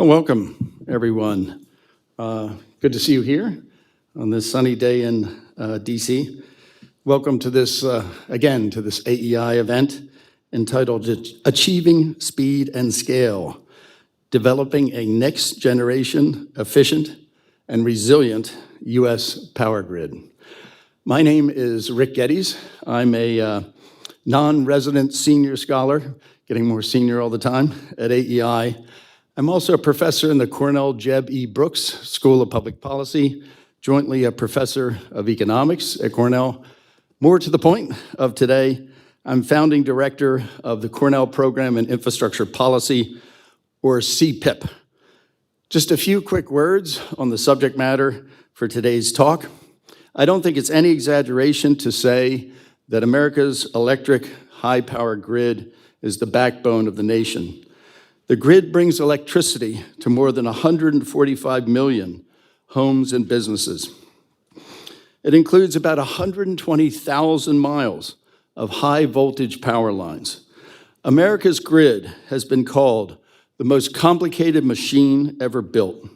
Well, welcome, everyone. Good to see you here on this sunny day in DC. Welcome to this, again, to this AEI event entitled Achieving Speed and Scale, Developing a Next Generation Efficient and Resilient U.S. Power Grid. My name is Rick Geddes. I'm a non-resident senior scholar, getting more senior all the time at AEI. I'm also a professor in the Cornell Jeb E. Brooks School of Public Policy, jointly a professor of economics at Cornell. More to the point of today, I'm founding director of the Cornell Program in Infrastructure Policy, or CPIP. Just a few quick words on the subject matter for today's talk. I don't think it's any exaggeration to say that America's electric high-power grid is the backbone of the nation. The grid brings electricity to more than 145 million homes and businesses. It includes about 120,000 miles of high-voltage power lines. America's grid has been called the most complicated machine ever built.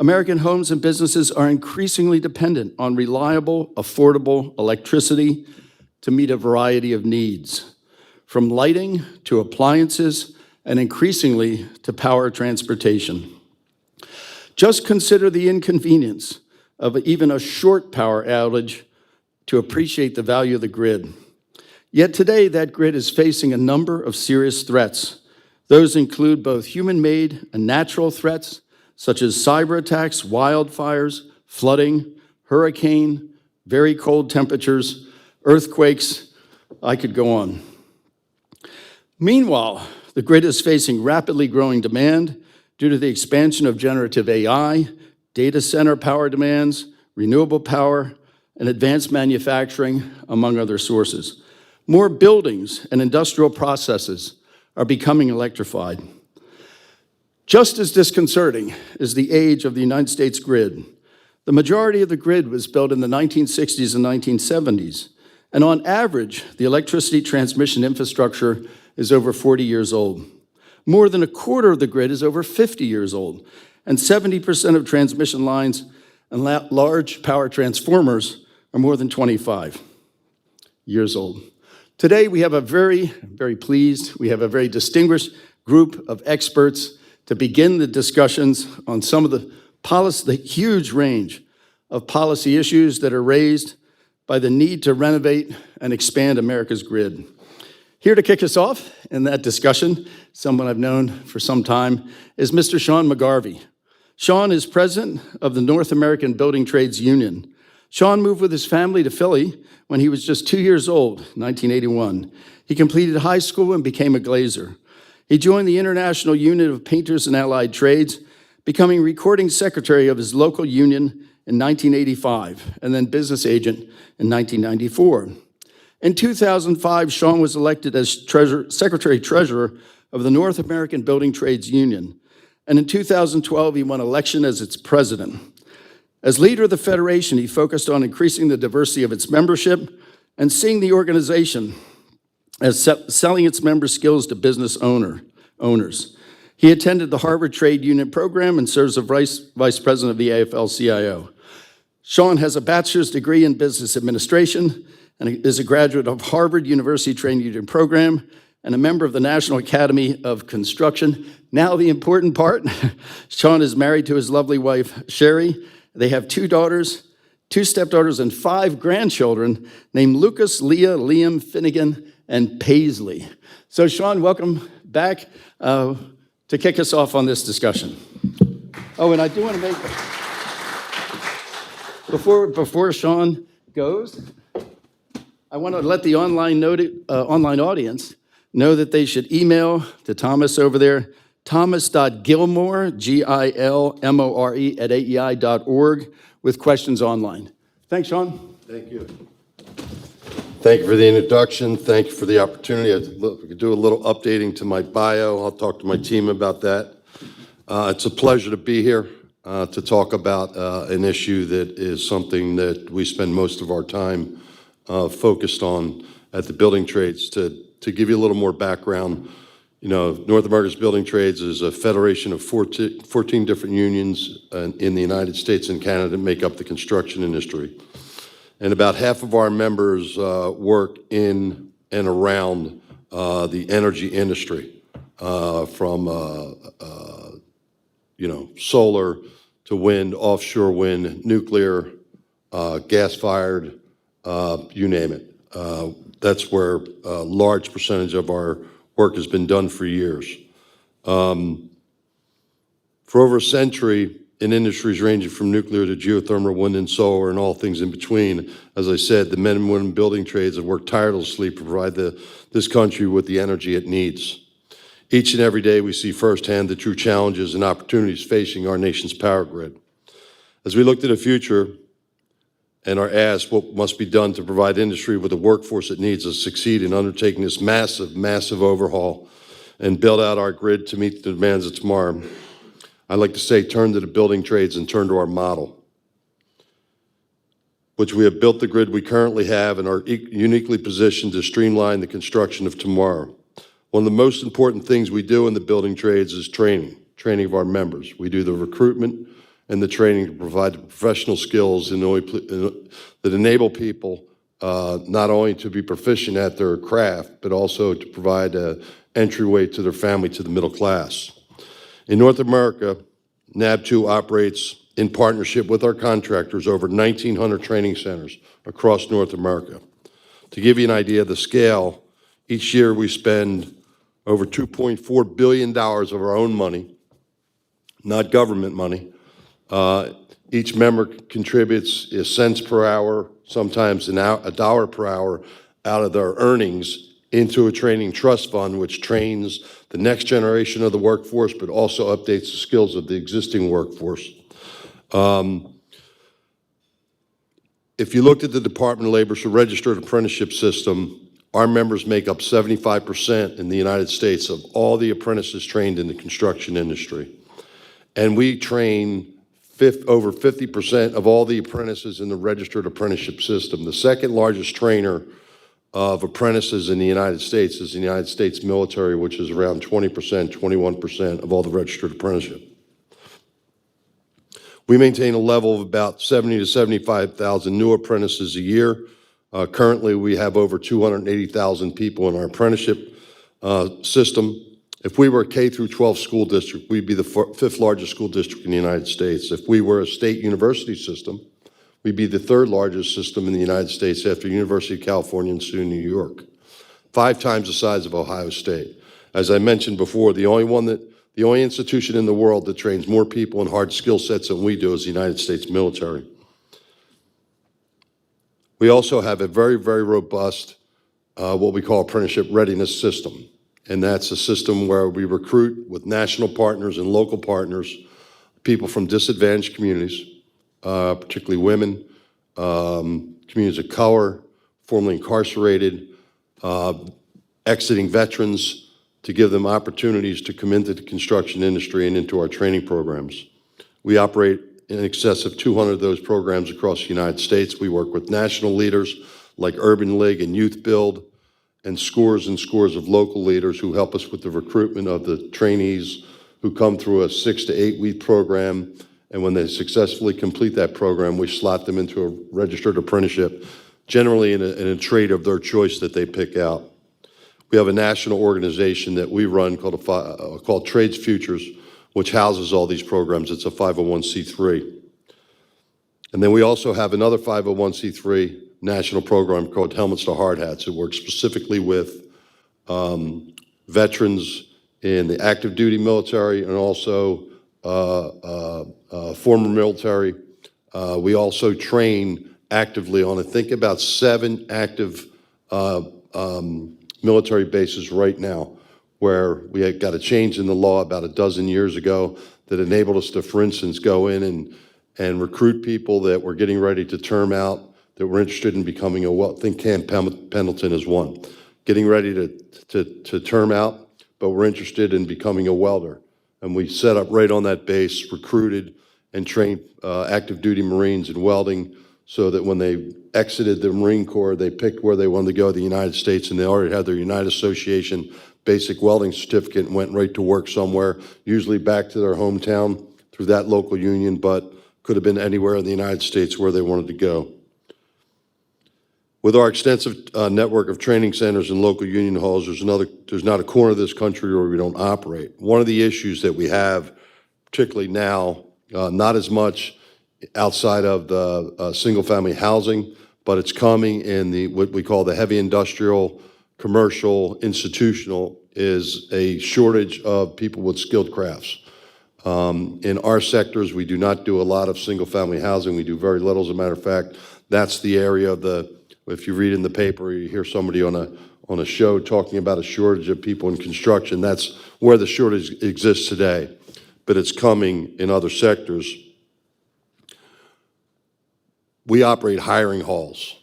American homes and businesses are increasingly dependent on reliable, affordable electricity to meet a variety of needs, from lighting to appliances, and increasingly to power transportation. Just consider the inconvenience of even a short power outage to appreciate the value of the grid. Yet today, that grid is facing a number of serious threats. Those include both human-made and natural threats, such as cyber attacks, wildfires, flooding, hurricane, very cold temperatures, earthquakes. I could go on. Meanwhile, the grid is facing rapidly growing demand due to the expansion of generative AI, data center power demands, renewable power, and advanced manufacturing, among other sources. More buildings and industrial processes are becoming electrified. Just as disconcerting is the age of the United States grid. The majority of the grid was built in the 1960s and 1970s, and on average, the electricity transmission infrastructure is over 40 years old. More than a quarter of the grid is over 50 years old, and 70% of transmission lines and large power transformers are more than 25 years old. Today, we have a very distinguished group of experts to begin the discussions on some of the huge range of policy issues that are raised by the need to renovate and expand America's grid. Here to kick us off in that discussion, someone I've known for some time, is Mr. Sean McGarvey. Sean is president of the North American Building Trades Union. Sean moved with his family to Philly when he was just 2 years old, 1981. He completed high school and became a glazer. He joined the International Union of Painters and Allied Trades, becoming recording secretary of his local union in 1985, and then business agent in 1994. In 2005, Sean was elected as secretary-treasurer of the North American Building Trades Union, and in 2012, he won election as its president. As leader of the federation, he focused on increasing the diversity of its membership and seeing the organization as selling its member skills to business owners. He attended the Harvard Trade Union program and serves as vice president of the AFL-CIO. Sean has a bachelor's degree in business administration and is a graduate of Harvard University Trade Union program and a member of the National Academy of Construction. Now the important part, Sean is married to his lovely wife, Sherry. They have 2 daughters, 2 stepdaughters, and 5 grandchildren named Lucas, Leah, Liam, Finnegan, and Paisley. So Sean, welcome back to kick us off on this discussion. Oh, and I do want to make, before Sean goes, I want to let the online audience know that they should email to Thomas over there, Thomas.gilmore, Gilmore, at AEI.org with questions online. Thanks, Sean. Thank you. Thank you for the introduction. Thank you for the opportunity. I could do a little updating to my bio. I'll talk to my team about that. It's a pleasure to be here to talk about an issue that is something that we spend most of our time focused on at the building trades. To give you a little more background, North America's Building Trades is a federation of 14 different unions in the United States and Canada that make up the construction industry. And about half of our members work in and around the energy industry, from solar to wind, offshore wind, nuclear, gas-fired, you name it. That's where a large percentage of our work has been done for years. For over a century, in industries ranging from nuclear to geothermal, wind and solar, and all things in between, as I said, the men and women building trades have worked tirelessly to provide this country with the energy it needs. Each and every day, we see firsthand the true challenges and opportunities facing our nation's power grid. As we look to the future and are asked what must be done to provide industry with the workforce it needs to succeed in undertaking this massive, massive overhaul and build out our grid to meet the demands of tomorrow, I like to say, turn to the building trades and turn to our model, which we have built the grid we currently have and are uniquely positioned to streamline the construction of tomorrow. One of the most important things we do in the building trades is training of our members. We do the recruitment and the training to provide the professional skills that enable people not only to be proficient at their craft, but also to provide an entryway to their family, to the middle class. In North America, NAB2 operates in partnership with our contractors over 1,900 training centers across North America. To give you an idea of the scale, each year we spend over $2.4 billion of our own money, not government money. Each member contributes cents per hour, sometimes a dollar per hour out of their earnings into a training trust fund, which trains the next generation of the workforce, but also updates the skills of the existing workforce. If you looked at the Department of Labor's registered apprenticeship system, our members make up 75% in the United States of all the apprentices trained in the construction industry. And we train over 50% of all the apprentices in the registered apprenticeship system. The second largest trainer of apprentices in the United States is the United States military, which is around 20%, 21% of all the registered apprenticeship. We maintain a level of about 70 to 75,000 new apprentices a year. Currently, we have over 280,000 people in our apprenticeship system. If we were a K through 12 school district, we'd be the fifth largest school district in the United States. If we were a state university system, we'd be the third largest system in the United States after University of California and soon New York. 5 times the size of Ohio State. As I mentioned before, the only institution in the world that trains more people in hard skill sets than we do is the United States military. We also have a very, very robust, what we call apprenticeship readiness system. And that's a system where we recruit with national partners and local partners, people from disadvantaged communities, particularly women, communities of color, formerly incarcerated, exiting veterans, to give them opportunities to come into the construction industry and into our training programs. We operate in excess of 200 of those programs across the United States. We work with national leaders like Urban League and Youth Build, and scores of local leaders who help us with the recruitment of the trainees who come through a 6 to 8 week program. And when they successfully complete that program, we slot them into a registered apprenticeship, generally in a trade of their choice that they pick out. We have a national organization that we run called Trades Futures, which houses all these programs. It's a 501c3. And then we also have another 501c3 national program called Helmets to Hard Hats. It works specifically with veterans in the active duty military and also former military. We also train actively on, I think, about 7 active military bases right now, where we had got a change in the law about a dozen years ago that enabled us to, for instance, go in and recruit people that were getting ready to term out, that were interested in becoming a welder. I think Camp Pendleton is one. Getting ready to term out, but we're interested in becoming a welder. And we set up right on that base, recruited and trained active duty Marines in welding, so that when they exited the Marine Corps, they picked where they wanted to go, the United States, and they already had their United Association basic welding certificate and went right to work somewhere, usually back to their hometown through that local union, but could have been anywhere in the United States where they wanted to go. With our extensive network of training centers and local union halls, there's not a corner of this country where we don't operate. One of the issues that we have, particularly now, not as much outside of the single-family housing, but it's coming in what we call the heavy industrial, commercial, institutional, is a shortage of people with skilled crafts. In our sectors, we do not do a lot of single-family housing. We do very little. As a matter of fact, that's the area of if you read in the paper, you hear somebody on a show talking about a shortage of people in construction, that's where the shortage exists today, but it's coming in other sectors. We operate hiring halls.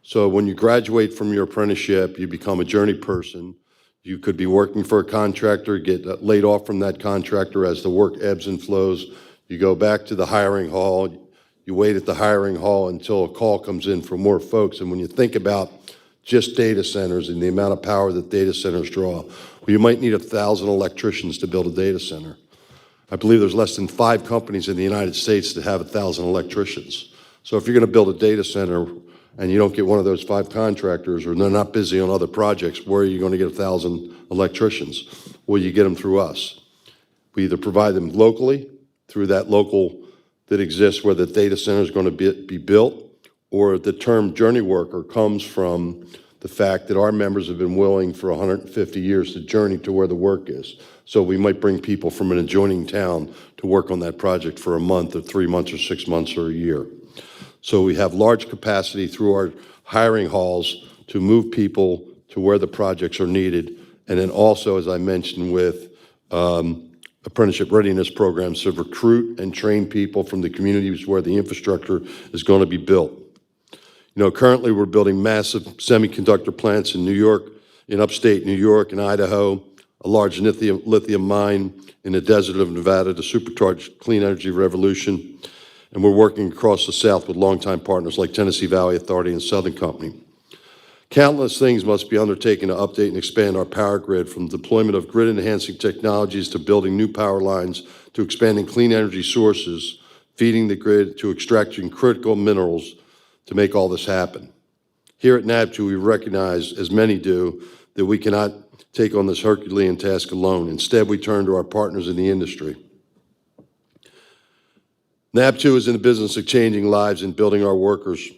So when you graduate from your apprenticeship, you become a journey person. You could be working for a contractor, get laid off from that contractor as the work ebbs and flows. You go back to the hiring hall. You wait at the hiring hall until a call comes in for more folks. And when you think about just data centers and the amount of power that data centers draw, well, you might need 1,000 electricians to build a data center. I believe there's less than 5 companies in the United States that have 1,000 electricians. So if you're going to build a data center and you don't get one of those 5 contractors, or they're not busy on other projects, where are you going to get 1,000 electricians? Well, you get them through us. We either provide them locally through that local that exists where the data center is going to be built, or the term journey worker comes from the fact that our members have been willing for 150 years to journey to where the work is. So we might bring people from an adjoining town to work on that project for a month or 3 months or 6 months or a year. So we have large capacity through our hiring halls to move people to where the projects are needed. And then also, as I mentioned, with apprenticeship readiness programs to recruit and train people from the communities where the infrastructure is going to be built. You know, currently we're building massive semiconductor plants in New York, in upstate New York and Idaho, a large lithium mine in the desert of Nevada to supercharge clean energy revolution. And we're working across the South with longtime partners like Tennessee Valley Authority and Southern Company. Countless things must be undertaken to update and expand our power grid, from deployment of grid-enhancing technologies to building new power lines to expanding clean energy sources, feeding the grid to extracting critical minerals to make all this happen. Here at NABTU, we recognize, as many do, that we cannot take on this Herculean task alone. Instead, we turn to our partners in the industry. NABTU is in the business of changing lives and building our workers.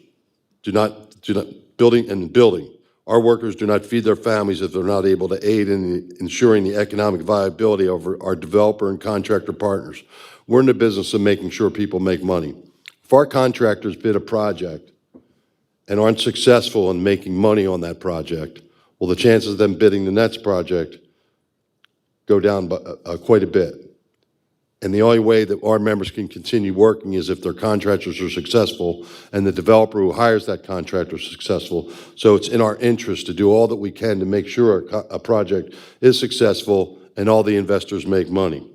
Building. Our workers do not feed their families if they're not able to aid in ensuring the economic viability of our developer and contractor partners. We're in the business of making sure people make money. If our contractors bid a project and aren't successful in making money on that project, well, the chances of them bidding the next project go down by, quite a bit. And the only way that our members can continue working is if their contractors are successful and the developer who hires that contractor is successful. So it's in our interest to do all that we can to make sure a project is successful and all the investors make money.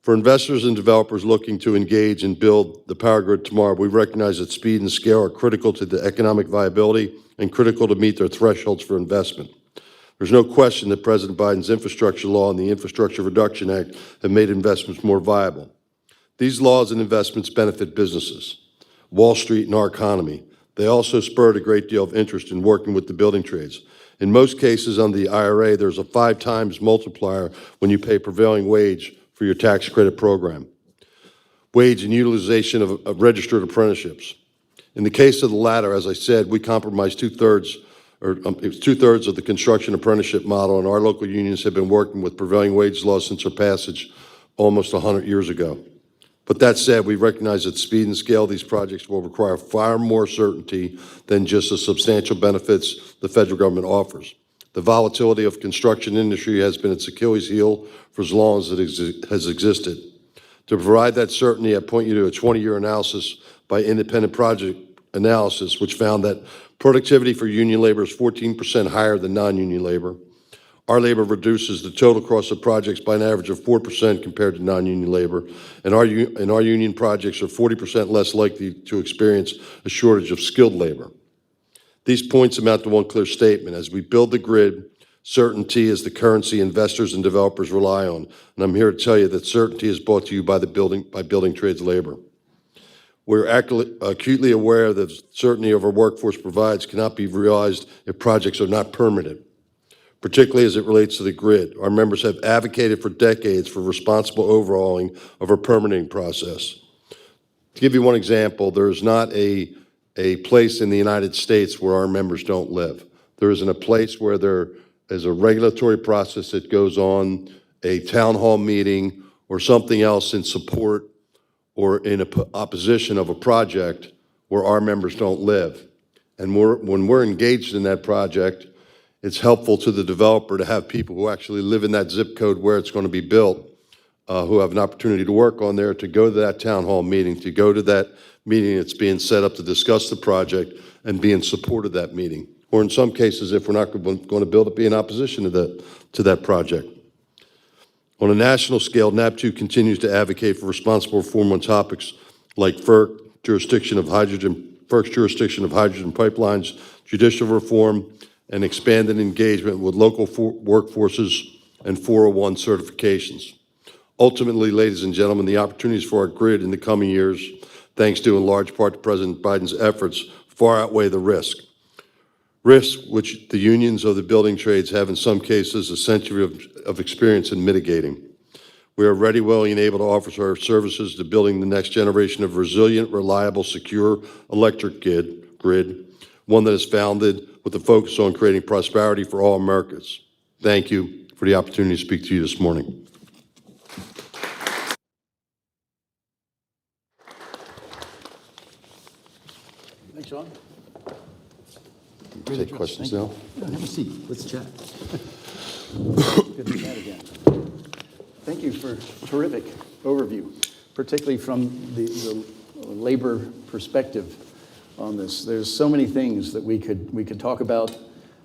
For investors and developers looking to engage and build the power grid tomorrow, we recognize that speed and scale are critical to the economic viability and critical to meet their thresholds for investment. There's no question that President Biden's infrastructure law and the Infrastructure Reduction Act have made investments more viable. These laws and investments benefit businesses, Wall Street, and our economy. They also spurred a great deal of interest in working with the building trades. In most cases under the IRA, there's a 5 times multiplier when you pay prevailing wage for your tax credit program. Wage and utilization of registered apprenticeships. In the case of the latter, as I said, we compromised two-thirds of the construction apprenticeship model, and our local unions have been working with prevailing wage laws since their passage almost 100 years ago. But that said, we recognize that speed and scale of these projects will require far more certainty than just the substantial benefits the federal government offers. The volatility of construction industry has been its Achilles heel for as long as it has existed. To provide that certainty, I point you to a 20-year analysis by Independent Project Analysis, which found that productivity for union labor is 14% higher than non-union labor. Our labor reduces the total cost of projects by an average of 4% compared to non-union labor, and our union projects are 40% less likely to experience a shortage of skilled labor. These points amount to one clear statement. As we build the grid Certainty is the currency investors and developers rely on, and I'm here to tell you that certainty is brought to you by building trades labor. We're acutely aware that certainty of our workforce provides cannot be realized if projects are not permitted, particularly as it relates to the grid. Our members have advocated for decades for responsible overhauling of our permitting process. To give you one example, there's not a place in the United States where our members don't live. There isn't a place where there is a regulatory process that goes on, a town hall meeting, or something else in support or in opposition of a project where our members don't live. And when we're engaged in that project, it's helpful to the developer to have people who actually live in that zip code where it's going to be built, who have an opportunity to work on there, to go to that town hall meeting, to go to that meeting that's being set up to discuss the project and be in support of that meeting. Or in some cases, if we're not going to build it, be in opposition to that project. On a national scale, NAP2 continues to advocate for responsible reform on topics like FERC's jurisdiction of hydrogen pipelines, judicial reform, and expanded engagement with local workforces and 401 certifications. Ultimately, ladies and gentlemen, the opportunities for our grid in the coming years, thanks to in large part to President Biden's efforts, far outweigh the risk. Risks which the unions of the building trades have in some cases a century of experience in mitigating. We are ready, willing, and able to offer our services to building the next generation of resilient, reliable, secure electric grid, one that is founded with a focus on creating prosperity for all Americans. Thank you for the opportunity to speak to you this morning. Thanks, Sean. Take questions now. Have a seat. Let's chat. Good to chat again. Thank you for a terrific overview, particularly from the labor perspective on this. There's so many things that we could talk about.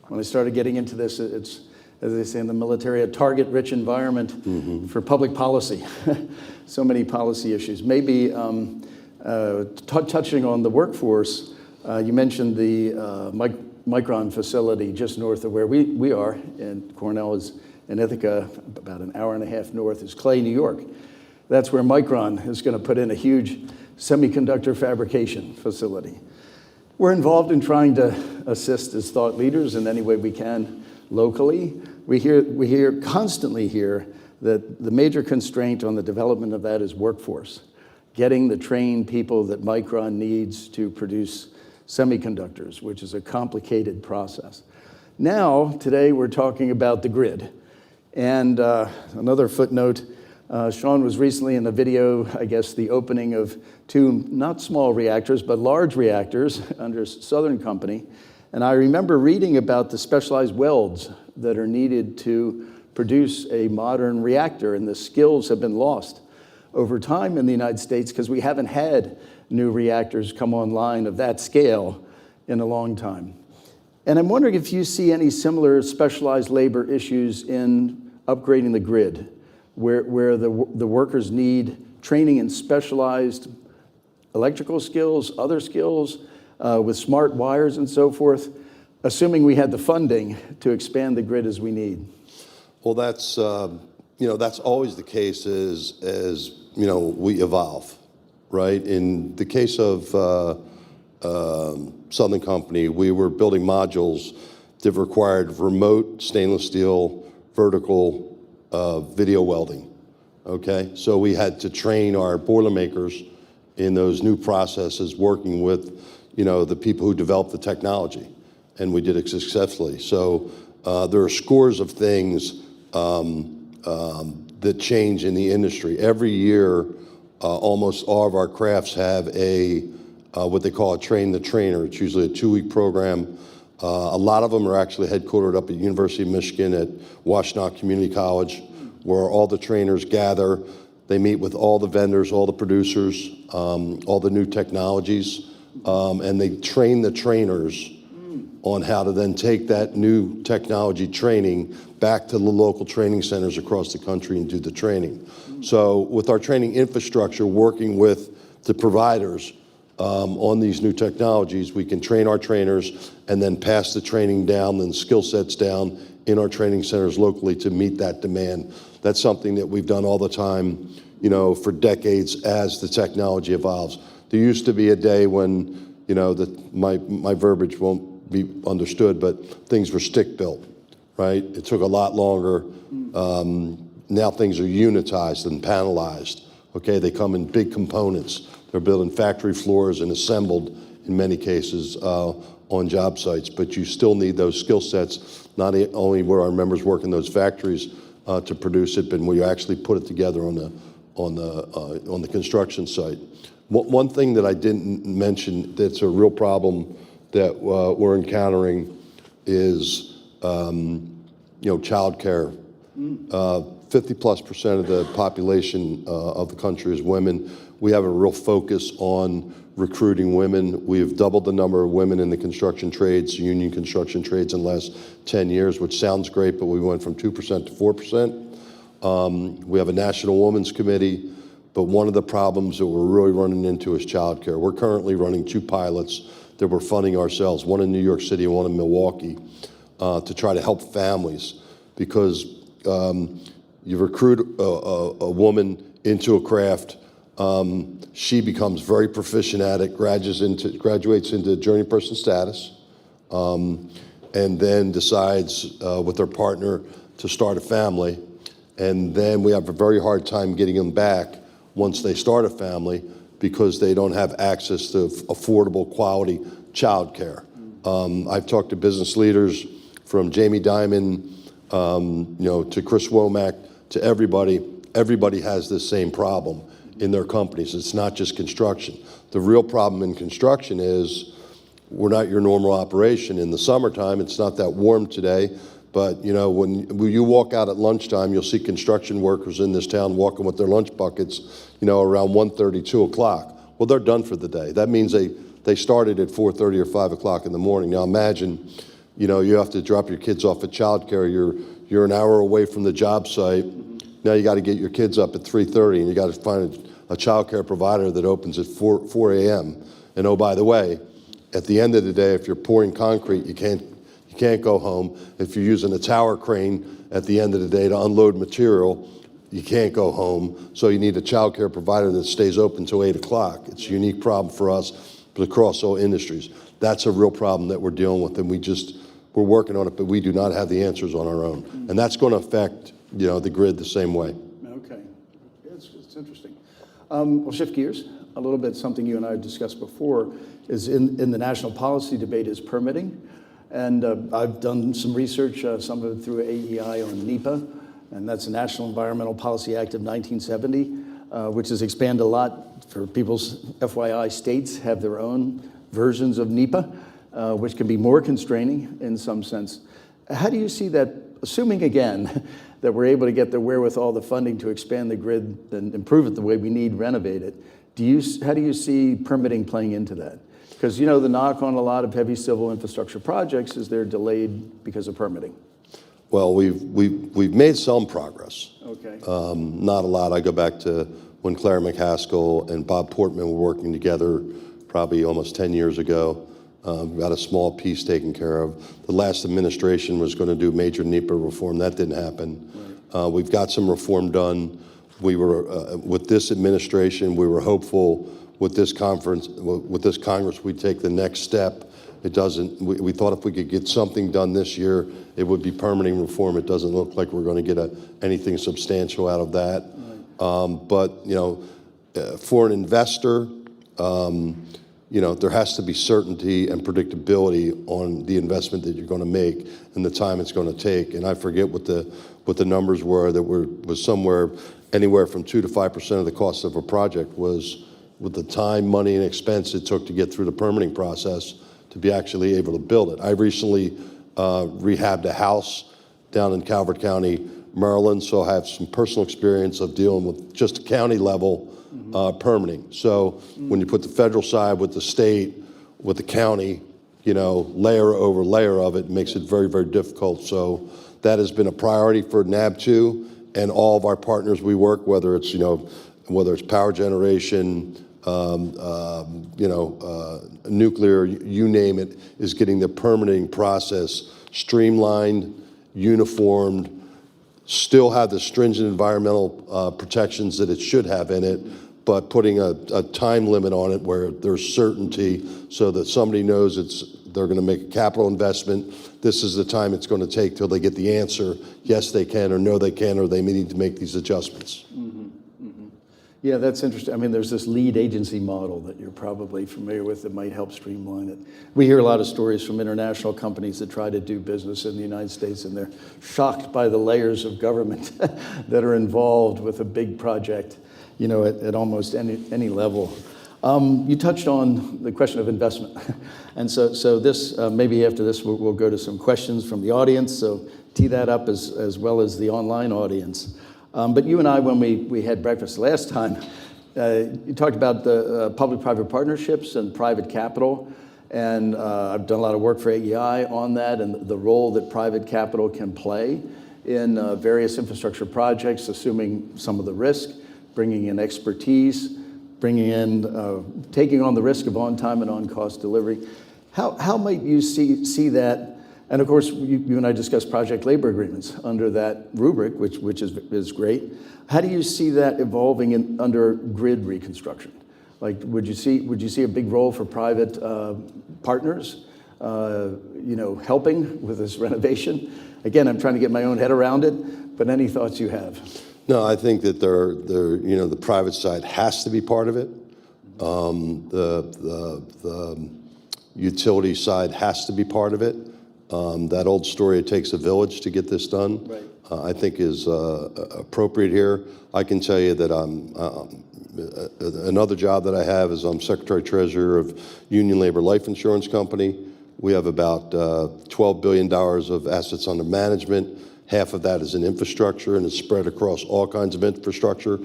When I started getting into this, it's, as they say in the military, a target-rich environment for public policy. So many policy issues. Maybe touching on the workforce, you mentioned the Micron facility just north of where we are, and Cornell is in Ithaca, about an hour and a half north is Clay, New York. That's where Micron is going to put in a huge semiconductor fabrication facility. We're involved in trying to assist as thought leaders in any way we can locally. We constantly hear that the major constraint on the development of that is workforce, getting the trained people that Micron needs to produce semiconductors, which is a complicated process. Now, today, we're talking about the grid. And another footnote, Sean was recently in a video, I guess, the opening of two not small reactors, but large reactors under Southern Company. And I remember reading about the specialized welds that are needed to produce a modern reactor, and the skills have been lost over time in the United States because we haven't had new reactors come online of that scale in a long time. And I'm wondering if you see any similar specialized labor issues in upgrading the grid, where the workers need training in specialized electrical skills, other skills, with smart wires and so forth, assuming we had the funding to expand the grid as we need. Well, that's always the case as we evolve, right? In the case of Southern Company, we were building modules that required remote stainless steel vertical video welding, okay? So we had to train our Boilermakers in those new processes, working with, the people who developed the technology, and we did it successfully. So there are scores of things that change in the industry. Every year, almost all of our crafts have what they call a train the trainer. It's usually a 2-week program. A lot of them are actually headquartered up at University of Michigan at Washtenaw Community College, where all the trainers gather. They meet with all the vendors, all the producers, all the new technologies, and they train the trainers on how to then take that new technology training back to the local training centers across the country and do the training. So with our training infrastructure, working with the providers, on these new technologies, we can train our trainers and then pass the training down and skill sets down in our training centers locally to meet that demand. That's something that we've done all the time, for decades as the technology evolves. There used to be a day when, my verbiage won't be understood, but things were stick-built, right? It took a lot longer. Now things are unitized and panelized, okay? They come in big components. They're built in factory floors and assembled, in many cases, on job sites. But you still need those skill sets, not only where our members work in those factories to produce it, but where you actually put it together on the construction site. One thing that I didn't mention that's a real problem that we're encountering is, childcare. 50+% of the population of the country is women. We have a real focus on recruiting women. We've doubled the number of women in the construction trades, union construction trades, in the last 10 years, which sounds great, but we went from 2% to 4%. We have a National Women's Committee, but one of the problems that we're really running into is childcare. We're currently running 2 pilots that we're funding ourselves, one in New York City and one in Milwaukee, to try to help families, because you recruit a woman into a craft, she becomes very proficient at it, graduates into journey person status, and then decides with her partner to start a family. And then we have a very hard time getting them back once they start a family because they don't have access to affordable, quality childcare. I've talked to business leaders from Jamie Dimon, to Chris Womack, to everybody. Everybody has this same problem in their companies. It's not just construction. The real problem in construction is we're not your normal operation. In the summertime, it's not that warm today, but when you walk out at lunchtime, you'll see construction workers in this town walking with their lunch buckets, around 1:30, 2 o'clock. Well, they're done for the day. That means they started at 4:30 or 5 o'clock in the morning. Now imagine, you have to drop your kids off at childcare. You're an hour away from the job site. Now you got to get your kids up at 3:30, and you got to find a childcare provider that opens at 4 a.m. And oh, by the way, at the end of the day, if you're pouring concrete, you can't go home. If you're using a tower crane at the end of the day to unload material, you can't go home. So you need a childcare provider that stays open till 8 o'clock. It's a unique problem for us, but across all industries. That's a real problem that we're dealing with, and we're working on it, but we do not have the answers on our own. And that's going to affect, the grid the same way. Okay, it's interesting. We'll shift gears a little bit. Something you and I discussed before is in the national policy debate is permitting. And I've done some research, some of it through AEI on NEPA, and that's the National Environmental Policy Act of 1970, which has expanded a lot. For people's FYI, states have their own versions of NEPA, which can be more constraining in some sense. How do you see that, assuming again that we're able to get the wherewithal, the funding to expand the grid and improve it the way we need, renovate it, how do you see permitting playing into that? Because the knock on a lot of heavy civil infrastructure projects is they're delayed because of permitting. Well, we've made some progress. Okay. Not a lot. I go back to when Claire McCaskill and Bob Portman were working together probably almost 10 years ago. Got a small piece taken care of. The last administration was going to do major NEPA reform. That didn't happen. Right. We've got some reform done. We were, with this administration, we were hopeful with this Congress, we'd take the next step. It doesn't, we thought if we could get something done this year, it would be permitting reform. It doesn't look like we're going to get anything substantial out of that. Right. But, for an investor, there has to be certainty and predictability on the investment that you're going to make and the time it's going to take. And I forget what the numbers were that was somewhere anywhere from 2 to 5% of the cost of a project was with the time, money, and expense it took to get through the permitting process to be actually able to build it. I recently rehabbed a house down in Calvert County, Maryland, so I have some personal experience of dealing with just county level permitting. So when you put the federal side with the state, with the county, layer over layer of it, makes it very, very difficult. So that has been a priority for NAB2 and all of our partners we work, whether it's power generation, nuclear, you name it, is getting the permitting process streamlined, uniformed, still have the stringent environmental protections that it should have in it, but putting a time limit on it where there's certainty so that somebody knows they're going to make a capital investment. This is the time it's going to take till they get the answer, yes, they can, or no, they can, or they may need to make these adjustments. Yeah, that's interesting. I mean, there's this lead agency model that you're probably familiar with that might help streamline it. We hear a lot of stories from international companies that try to do business in the United States, and they're shocked by the layers of government that are involved with a big project, at almost any level. You touched on the question of investment. And so this, maybe after this, we'll go to some questions from the audience. So tee that up as well as the online audience. But you and I, when we had breakfast last time, you talked about the public-private partnerships and private capital. And I've done a lot of work for AEI on that and the role that private capital can play in various infrastructure projects, assuming some of the risk, bringing in expertise, bringing in, taking on the risk of on-time and on-cost delivery. How might you see that? And of course, you and I discussed project labor agreements under that rubric, which is great. How do you see that evolving under grid reconstruction? Like, would you see a big role for private partners, helping with this renovation? Again, I'm trying to get my own head around it, but any thoughts you have? No, I think that the private side has to be part of it. The utility side has to be part of it. That old story, it takes a village to get this done, right. I think is appropriate here. I can tell you that another job that I have is I'm Secretary Treasurer of Union Labor Life Insurance Company. We have about $12 billion of assets under management. Half of that is in infrastructure, and it's spread across all kinds of infrastructure.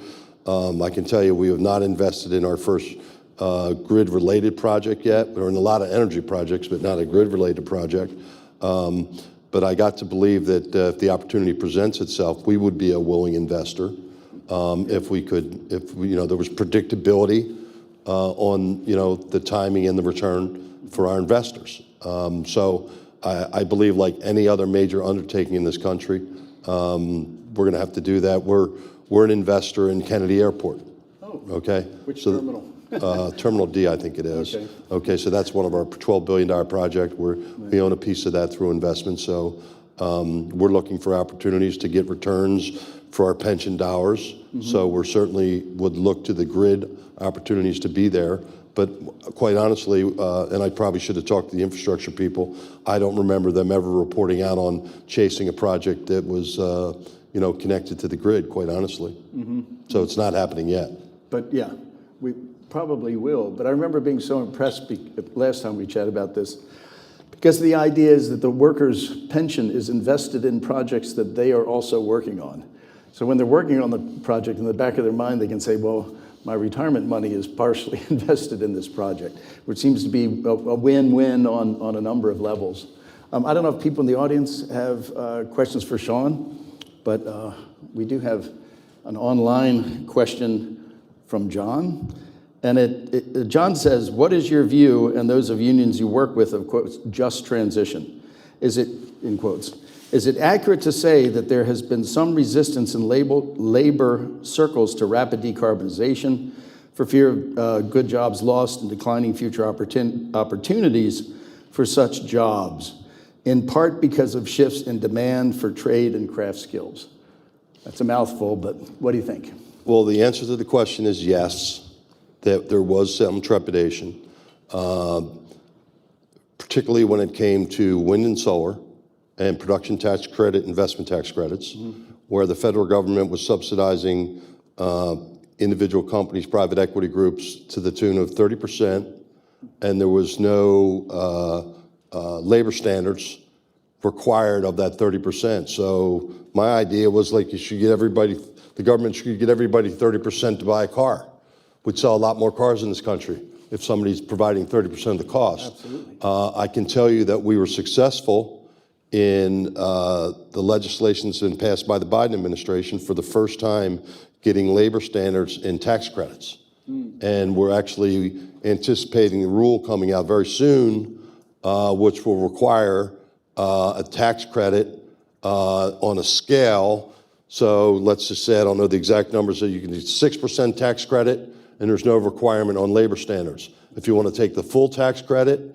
I can tell you we have not invested in our first grid-related project yet. We're in a lot of energy projects, but not a grid-related project. But I got to believe that if the opportunity presents itself, we would be a willing investor if there was predictability on the timing and the return for our investors. So I believe, like any other major undertaking in this country, we're going to have to do that. We're an investor in Kennedy Airport. Oh, okay. Which terminal? Terminal D, I think it is. Okay, so that's one of our $12 billion project. We own a piece of that through investment. So we're looking for opportunities to get returns for our pension dollars. So we're certainly would look to the grid opportunities to be there. But quite honestly, and I probably should have talked to the infrastructure people, I don't remember them ever reporting out on chasing a project that was connected to the grid, quite honestly. So it's not happening yet. But yeah, we probably will. But I remember being so impressed last time we chatted about this, because the idea is that the workers' pension is invested in projects that they are also working on. So when they're working on the project, in the back of their mind, they can say, well, my retirement money is partially invested in this project, which seems to be a win-win on a number of levels. I don't know if people in the audience have questions for Sean, but we do have an online question from John. And John says, what is your view and those of unions you work with of, quotes, just transition? Is it, in quotes, is it accurate to say that there has been some resistance in labor circles to rapid decarbonization for fear of good jobs lost and declining future opportunities for such jobs, in part because of shifts in demand for trade and craft skills? That's a mouthful, but what do you think? Well, the answer to the question is yes, that there was some trepidation, particularly when it came to wind and solar and production tax credit, investment tax credits, where the federal government was subsidizing individual companies, private equity groups, to the tune of 30%, and there was no labor standards required of that 30%. So my idea was, like, you should get everybody, the government should get everybody 30% to buy a car. We'd sell a lot more cars in this country if somebody's providing 30% of the cost. Absolutely. I can tell you that we were successful in the legislation that's been passed by the Biden administration for the first time getting labor standards in tax credits. And we're actually anticipating a rule coming out very soon, which will require a tax credit on a scale. So let's just say, I don't know the exact numbers, so you can do 6% tax credit, and there's no requirement on labor standards. If you want to take the full tax credit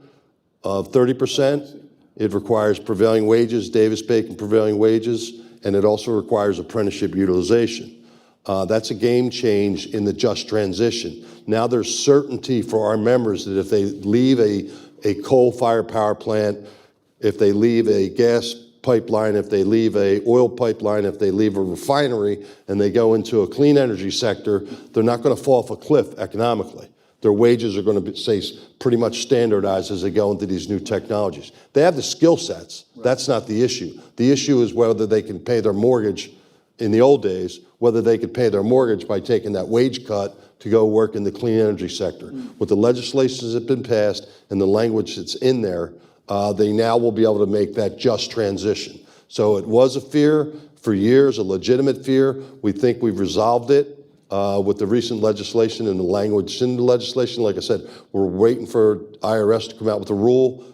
of 30%, it requires prevailing wages, Davis-Bacon prevailing wages, and it also requires apprenticeship utilization. That's a game change in the just transition. Now there's certainty for our members that if they leave a coal-fired power plant, if they leave a gas pipeline, if they leave a oil pipeline, if they leave a refinery, and they go into a clean energy sector, they're not going to fall off a cliff economically. Their wages are going to stay pretty much standardized as they go into these new technologies. They have the skill sets. Right. That's not the issue. The issue is whether they can pay their mortgage in the old days, whether they could pay their mortgage by taking that wage cut to go work in the clean energy sector. With the legislation that's been passed and the language that's in there, they now will be able to make that just transition. So it was a fear for years, a legitimate fear. We think we've resolved it with the recent legislation and the language in the legislation. Like I said, we're waiting for IRS to come out with a rule.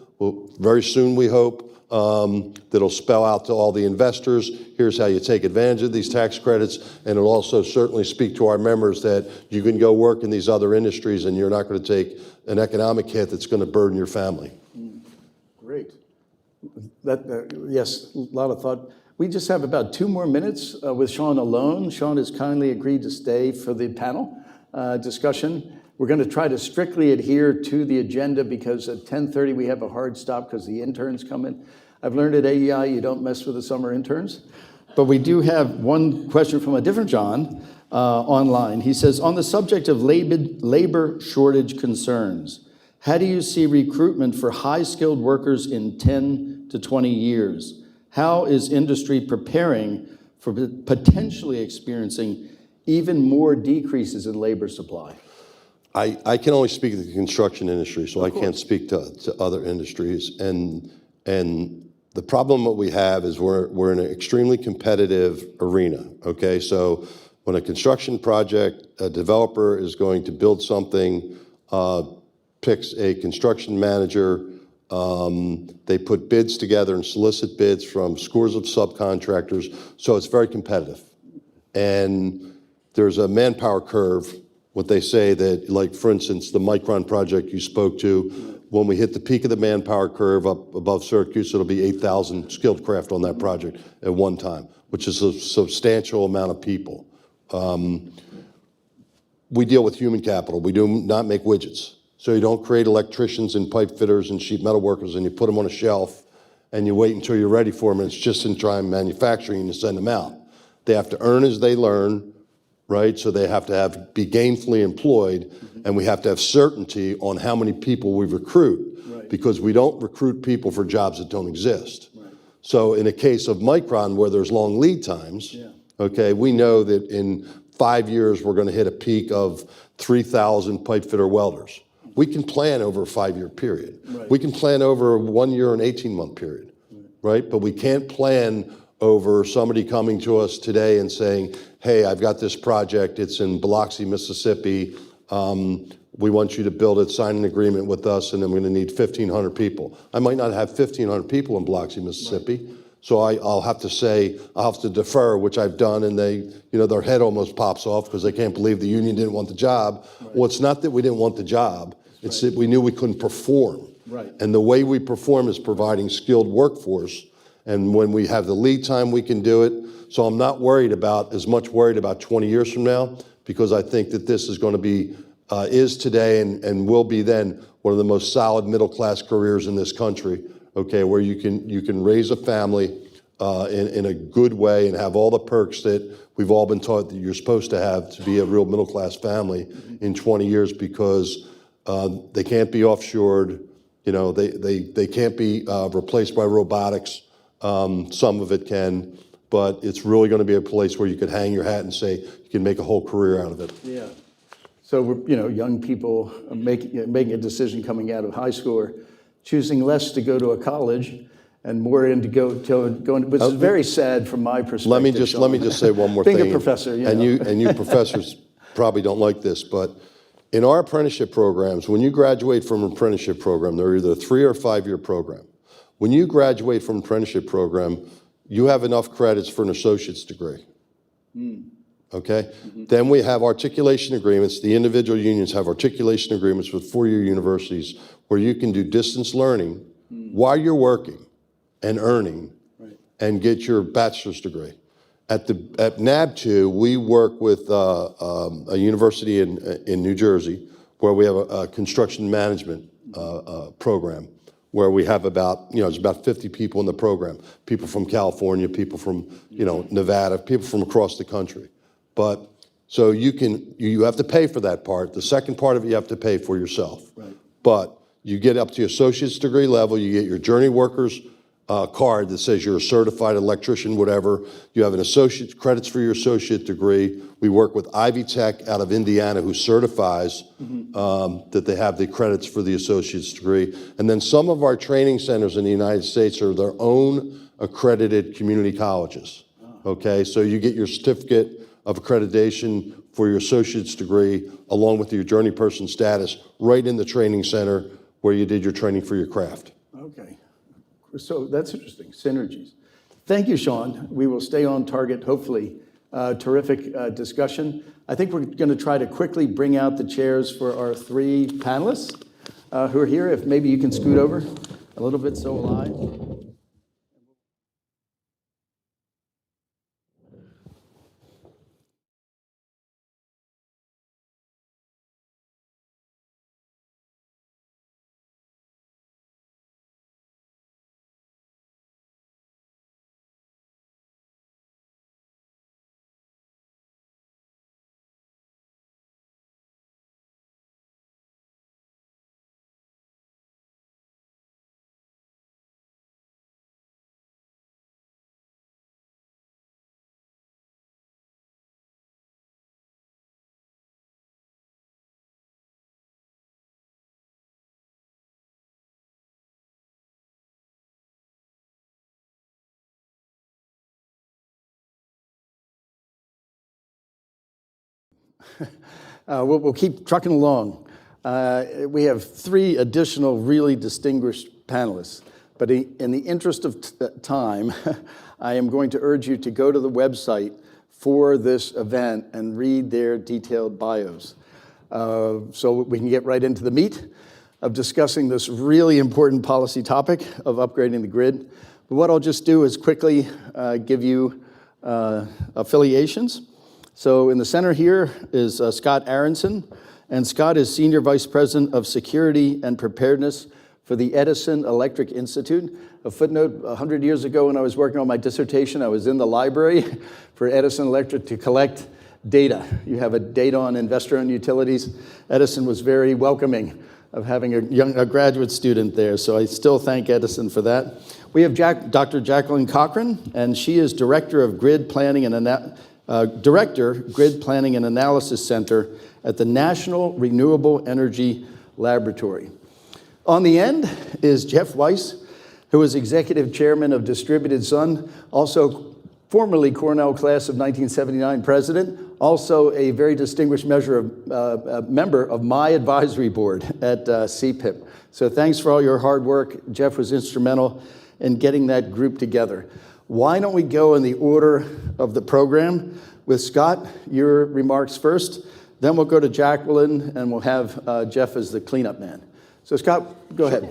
Very soon, we hope, that'll spell out to all the investors, here's how you take advantage of these tax credits, and it'll also certainly speak to our members that you can go work in these other industries and you're not going to take an economic hit that's going to burden your family. Great. Yes, a lot of thought. We just have about 2 more minutes with Sean alone. Sean has kindly agreed to stay for the panel discussion. We're going to try to strictly adhere to the agenda because at 10:30 we have a hard stop because the interns come in. I've learned at AEI you don't mess with the summer interns. But we do have one question from a different John online. He says, on the subject of labor shortage concerns, how do you see recruitment for high-skilled workers in 10 to 20 years? How is industry preparing for potentially experiencing even more decreases in labor supply? I can only speak to the construction industry, so I can't speak to other industries. And the problem that we have is we're in an extremely competitive arena, okay? So when a construction project, a developer is going to build something, picks a construction manager, they put bids together and solicit bids from scores of subcontractors, so it's very competitive. And there's a manpower curve, what they say that, like, for instance, the Micron project you spoke to, when we hit the peak of the manpower curve up above Syracuse, it'll be 8,000 skilled craft on that project at one time, which is a substantial amount of people. We deal with human capital. We do not make widgets. So you don't create electricians and pipe fitters and sheet metal workers and you put them on a shelf and you wait until you're ready for them and it's just in time manufacturing and you send them out. They have to earn as they learn, right? So they have to be gainfully employed, and we have to have certainty on how many people we recruit, right, because we don't recruit people for jobs that don't exist. Right. So in a case of Micron where there's long lead times, okay, we know that in 5 years we're going to hit a peak of 3,000 pipe fitter welders. We can plan over a 5-year period. Right. We can plan over a 1 year and 18-month period, right? But we can't plan over somebody coming to us today and saying, hey, I've got this project, it's in Biloxi, Mississippi, we want you to build it, sign an agreement with us, and then we're gonna need 1,500 people. I might not have 1,500 people in Biloxi, Mississippi, right, so I'll have to defer, which I've done, and they, their head almost pops off because they can't believe the union didn't want the job. Right. Well, it's not that we didn't want the job, it's that we knew we couldn't perform. Right. And the way we perform is providing skilled workforce. And when we have the lead time, we can do it. So I'm not worried about 20 years from now, because I think that this is going to be, is today and will be then one of the most solid middle-class careers in this country, okay, where you can raise a family in a good way and have all the perks that we've all been taught that you're supposed to have to be a real middle-class family in 20 years, because they can't be offshored, they can't be replaced by robotics. Some of it can, but it's really going to be a place where you could hang your hat and say you can make a whole career out of it. Yeah. So we're, young people making a decision coming out of high school, or choosing less to go to a college and more into going, which is very sad from my perspective. Let me just say one more thing. Being a professor, and you professors probably don't like this, but In our apprenticeship programs, when you graduate from an apprenticeship program, they're either a 3 or 5 year program. When you graduate from an apprenticeship program, you have enough credits for an associate's degree. Okay? Then we have articulation agreements. The individual unions have articulation agreements with 4-year universities where you can do distance learning while you're working and earning and get your bachelor's degree. At NAB2, we work with a university in New Jersey where we have a construction management program where we have it's about 50 people in the program. People from California, people from, Nevada, people from across the country. But so you have to pay for that part. The second part of it you have to pay for yourself. Right. But you get up to your associate's degree level, you get your journey workers card that says you're a certified electrician, whatever. You have an associate credits for your associate degree. We work with Ivy Tech out of Indiana who certifies that they have the credits for the associate's degree. And then some of our training centers in the United States are their own accredited community colleges. Okay, so you get your certificate of accreditation for your associate's degree along with your journey person status right in the training center where you did your training for your craft. Okay. So that's interesting, synergies. Thank you, Sean. We will stay on target, hopefully. Terrific discussion. I think we're going to try to quickly bring out the chairs for our 3 panelists who are here. If maybe you can scoot over a little bit, so will I. We'll keep trucking along. We have 3 additional really distinguished panelists, but in the interest of time, I am going to urge you to go to the website for this event and read their detailed bios. So we can get right into the meat of discussing this really important policy topic of upgrading the grid. But what I'll just do is quickly give you affiliations. So in the center here is Scott Aronson, and Scott is Senior Vice President of Security and Preparedness for the Edison Electric Institute. A footnote, 100 years ago when I was working on my dissertation, I was in the library for Edison Electric to collect data. You have a data on investor-owned utilities. Edison was very welcoming of having a graduate student there, so I still thank Edison for that. We have Dr. Jacqueline Cochran, and she is Director of Grid Planning and Grid Planning and Analysis Center at the National Renewable Energy Laboratory. On the end is Jeff Weiss, who is Executive Chairman of Distributed Sun, also formerly Cornell Class of 1979 President, also a very distinguished member of my advisory board at CPIP. So thanks for all your hard work. Jeff was instrumental in getting that group together. Why don't we go in the order of the program with Scott, your remarks first, then we'll go to Jacqueline, and we'll have Jeff as the cleanup man. So Scott, go ahead.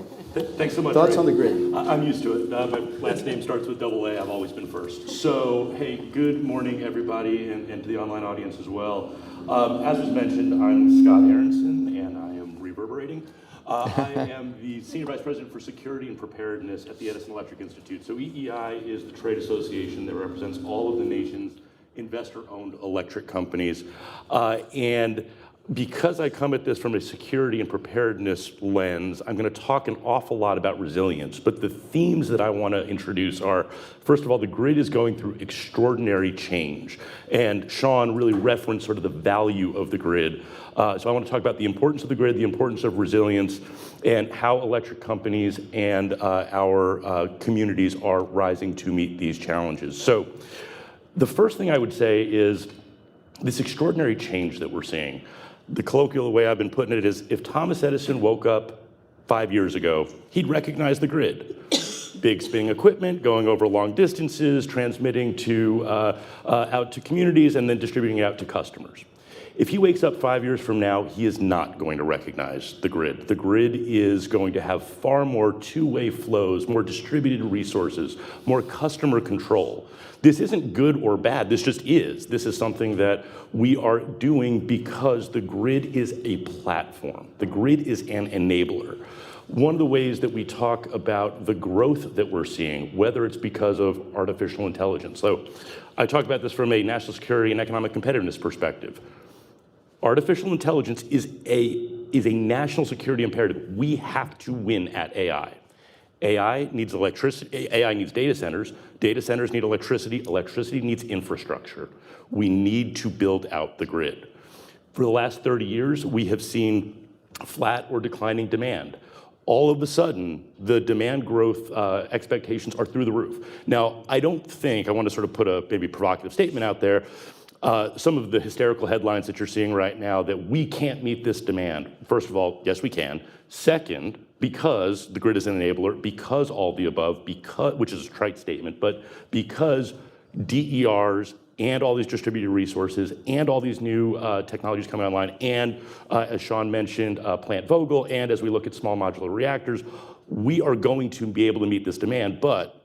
Thanks so much. Thoughts on the grid? I'm used to it. My last name starts with AA. I've always been first. So, hey, good morning, everybody, and to the online audience as well. As was mentioned, I'm Scott Aronson, and I am reverberating. I am the Senior Vice President for Security and Preparedness at the Edison Electric Institute. So EEI is the trade association that represents all of the nation's investor-owned electric companies. And because I come at this from a security and preparedness lens, I'm going to talk an awful lot about resilience. But the themes that I want to introduce are, first of all, the grid is going through extraordinary change. And Sean really referenced sort of the value of the grid. So I want to talk about the importance of the grid, the importance of resilience, and how electric companies and our communities are rising to meet these challenges. So the first thing I would say is this extraordinary change that we're seeing. The colloquial way I've been putting it is, if Thomas Edison woke up 5 years ago, he'd recognize the grid. Big spinning equipment, going over long distances, transmitting out to communities, and then distributing it out to customers. If he wakes up 5 years from now, he is not going to recognize the grid. The grid is going to have far more two-way flows, more distributed resources, more customer control. This isn't good or bad, this just is. This is something that we are doing because the grid is a platform. The grid is an enabler. One of the ways that we talk about the growth that we're seeing, whether it's because of artificial intelligence. So I talk about this from a national security and economic competitiveness perspective. Artificial intelligence is a national security imperative. We have to win at AI. AI needs electricity, AI needs data centers need electricity, electricity needs infrastructure. We need to build out the grid. For the last 30 years, we have seen flat or declining demand. All of a sudden, the demand growth expectations are through the roof. Now, I don't think, I want to sort of put a maybe provocative statement out there, some of the hysterical headlines that you're seeing right now that we can't meet this demand. First of all, yes, we can. Second, because the grid is an enabler, because all the above, because, which is a trite statement, but because DERs and all these distributed resources and all these new technologies coming online, and as Sean mentioned, Plant Vogtle, and as we look at small modular reactors, we are going to be able to meet this demand. But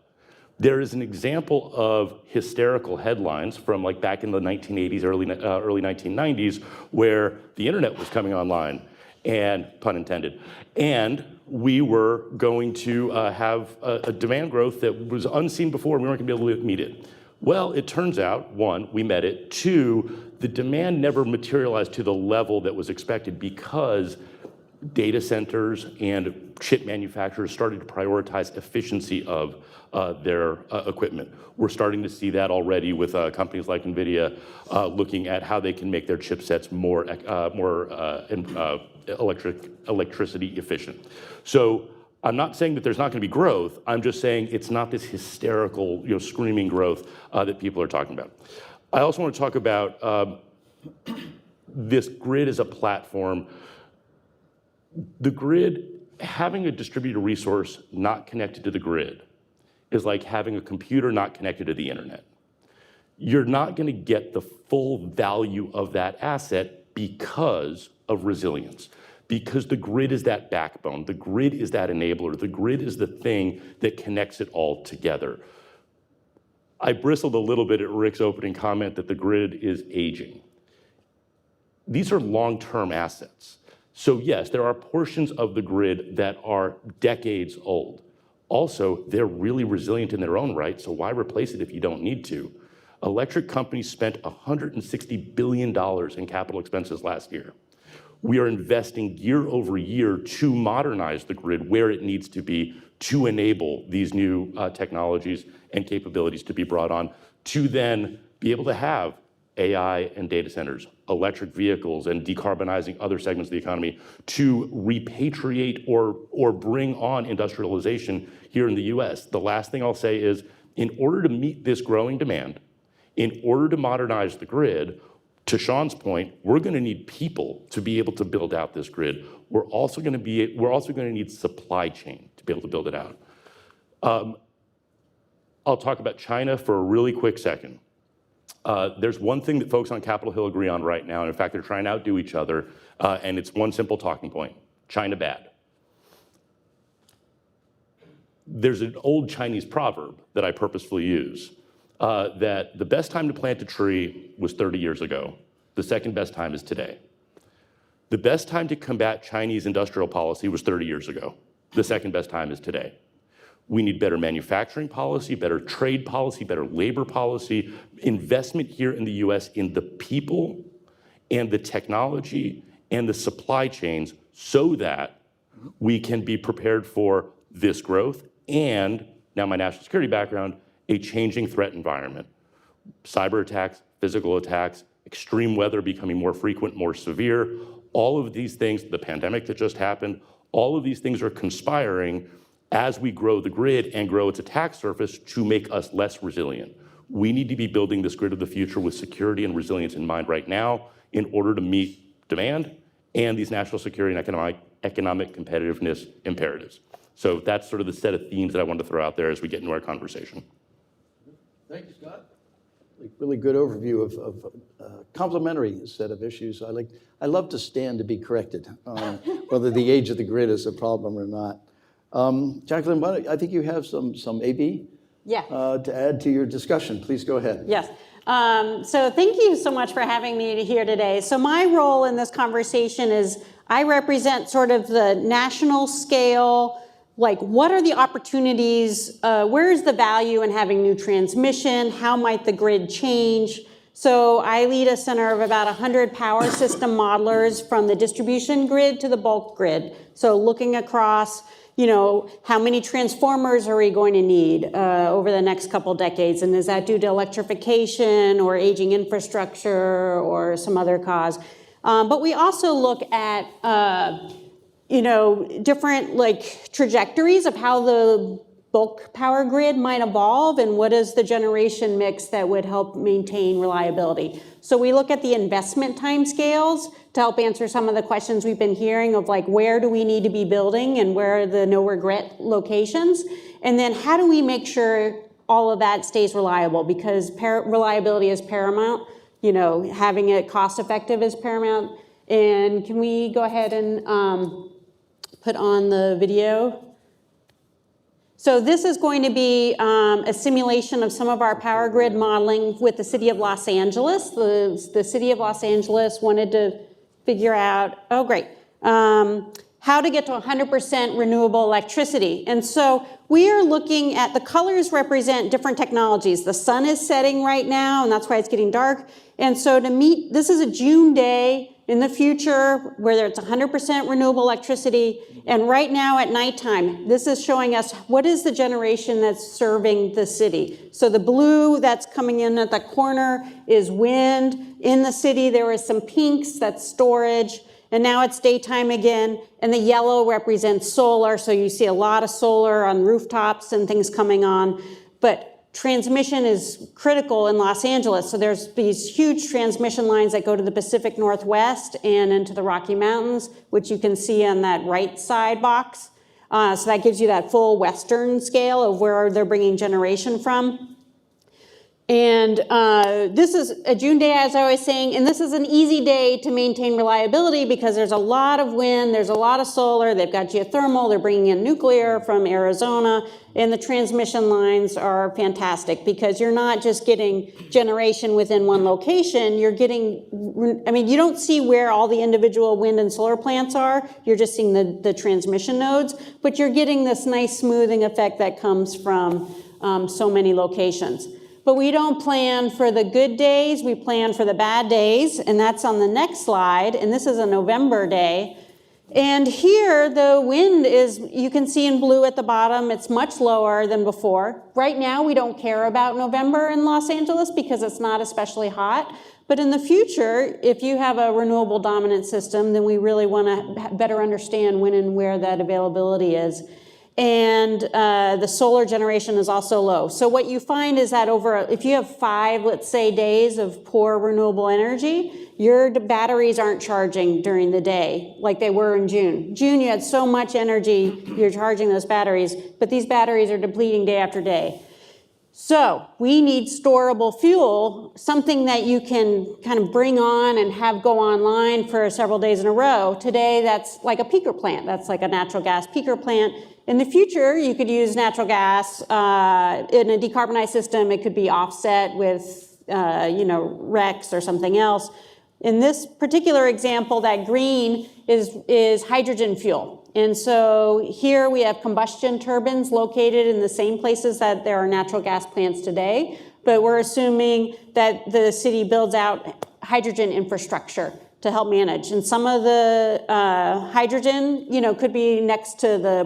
there is an example of hysterical headlines from like back in the 1980s, early 1990s, where the internet was coming online, and pun intended, and we were going to have a demand growth that was unseen before, and we weren't gonna be able to meet it. Well, it turns out, one, we met it. Two, the demand never materialized to the level that was expected because data centers and chip manufacturers started to prioritize efficiency of their equipment. We're starting to see that already with companies like NVIDIA looking at how they can make their chipsets more electricity efficient. So I'm not saying that there's not going to be growth. I'm just saying it's not this hysterical, screaming growth that people are talking about. I also want to talk about this grid as a platform. The grid, having a distributed resource not connected to the grid is like having a computer not connected to the internet. You're not going to get the full value of that asset because of resilience. Because the grid is that backbone, the grid is that enabler, the grid is the thing that connects it all together. I bristled a little bit at Rick's opening comment that the grid is aging. These are long-term assets. So yes, there are portions of the grid that are decades old. Also, they're really resilient in their own right, so why replace it if you don't need to? Electric companies spent $160 billion in capital expenses last year. We are investing year over year to modernize the grid where it needs to be to enable these new technologies and capabilities to be brought on, to then be able to have AI and data centers, electric vehicles, and decarbonizing other segments of the economy, to repatriate or bring on industrialization here in the US. The last thing I'll say is, in order to meet this growing demand, in order to modernize the grid, to Sean's point, we're going to need people to be able to build out this grid. We're also going to need supply chain to be able to build it out. I'll talk about China for a really quick second. There's one thing that folks on Capitol Hill agree on right now, and in fact, they're trying to outdo each other, and it's one simple talking point: China bad. There's an old Chinese proverb that I purposefully use, that the best time to plant a tree was 30 years ago. The second best time is today. The best time to combat Chinese industrial policy was 30 years ago. The second best time is today. We need better manufacturing policy, better trade policy, better labor policy, investment here in the US in the people and the technology and the supply chains so that we can be prepared for this growth and, now my national security background, a changing threat environment. Cyber attacks, physical attacks, extreme weather becoming more frequent, more severe. All of these things, the pandemic that just happened, all of these things are conspiring as we grow the grid and grow its attack surface to make us less resilient. We need to be building this grid of the future with security and resilience in mind right now in order to meet demand and these national security and economic competitiveness imperatives. So that's sort of the set of themes that I wanted to throw out there as we get into our conversation. Thank you, Scott. Really good overview of complementary set of issues. I love to stand to be corrected on whether the age of the grid is a problem or not. Jacqueline, I think you have some AB to add to your discussion. Please go ahead. Yes. So thank you so much for having me here today. So my role in this conversation is I represent sort of the national scale, like what are the opportunities, where is the value in having new transmission, how might the grid change? So I lead a center of about 100 power system modelers from the distribution grid to the bulk grid. So looking across, you know, how many transformers are we going to need over the next couple decades? And is that due to electrification or aging infrastructure or some other cause? But we also look at, you know, different like trajectories of how the bulk power grid might evolve and what is the generation mix that would help maintain reliability. So we look at the investment timescales to help answer some of the questions we've been hearing of like where do we need to be building and where are the no regret locations, and then how do we make sure all of that stays reliable, because reliability is paramount, you know, having it cost effective is paramount. And can we go ahead and put on the video? So this is going to be a simulation of some of our power grid modeling with the city of Los Angeles. The city of Los Angeles wanted to figure out, oh great, how to get to 100% renewable electricity. And so we are looking at, the colors represent different technologies. The sun is setting right now, and that's why it's getting dark. And so to meet, this is a June day in the future where it's 100% renewable electricity. And right now at nighttime, this is showing us what is the generation that's serving the city. So the blue that's coming in at the corner is wind. In the city, there is some pinks, that's storage. And now it's daytime again. And the yellow represents solar. So you see a lot of solar on rooftops and things coming on. But transmission is critical in Los Angeles. So there's these huge transmission lines that go to the Pacific Northwest and into the Rocky Mountains, which you can see on that right side box. So that gives you that full western scale of where they're bringing generation from. And this is a June day, as I was saying, and this is an easy day to maintain reliability because there's a lot of wind, there's a lot of solar, they've got geothermal, they're bringing in nuclear from Arizona, and the transmission lines are fantastic because you're not just getting generation within one location, you're getting, I mean, you don't see where all the individual wind and solar plants are, you're just seeing the transmission nodes, but you're getting this nice smoothing effect that comes from so many locations. But we don't plan for the good days, we plan for the bad days, and that's on the next slide, and this is a November day. And here the wind is, you can see in blue at the bottom, it's much lower than before. Right now we don't care about November in Los Angeles because it's not especially hot. But in the future, if you have a renewable dominant system, then we really want to better understand when and where that availability is. And the solar generation is also low. So what you find is that if you have 5, let's say, days of poor renewable energy, your batteries aren't charging during the day like they were in June. June, you had so much energy, you're charging those batteries, but these batteries are depleting day after day. So we need storable fuel, something that you can kind of bring on and have go online for several days in a row. Today, that's like a peaker plant. That's like a natural gas peaker plant. In the future, you could use natural gas in a decarbonized system. It could be offset with, RECs or something else. In this particular example, that green is hydrogen fuel. And so here we have combustion turbines located in the same places that there are natural gas plants today, but we're assuming that the city builds out hydrogen infrastructure to help manage. And some of the hydrogen, could be next to the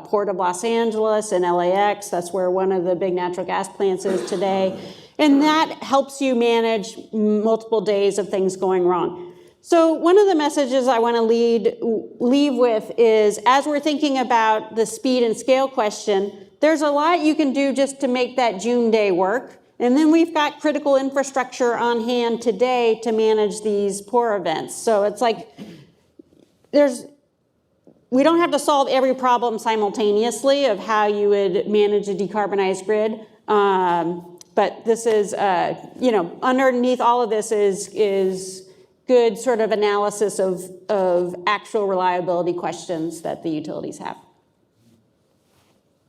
Port of Los Angeles and LAX. That's where one of the big natural gas plants is today. And that helps you manage multiple days of things going wrong. So one of the messages I want to leave with is, as we're thinking about the speed and scale question, there's a lot you can do just to make that June day work. And then we've got critical infrastructure on hand today to manage these poor events. So it's like we don't have to solve every problem simultaneously of how you would manage a decarbonized grid. But this is, underneath all of this is good sort of analysis of actual reliability questions that the utilities have.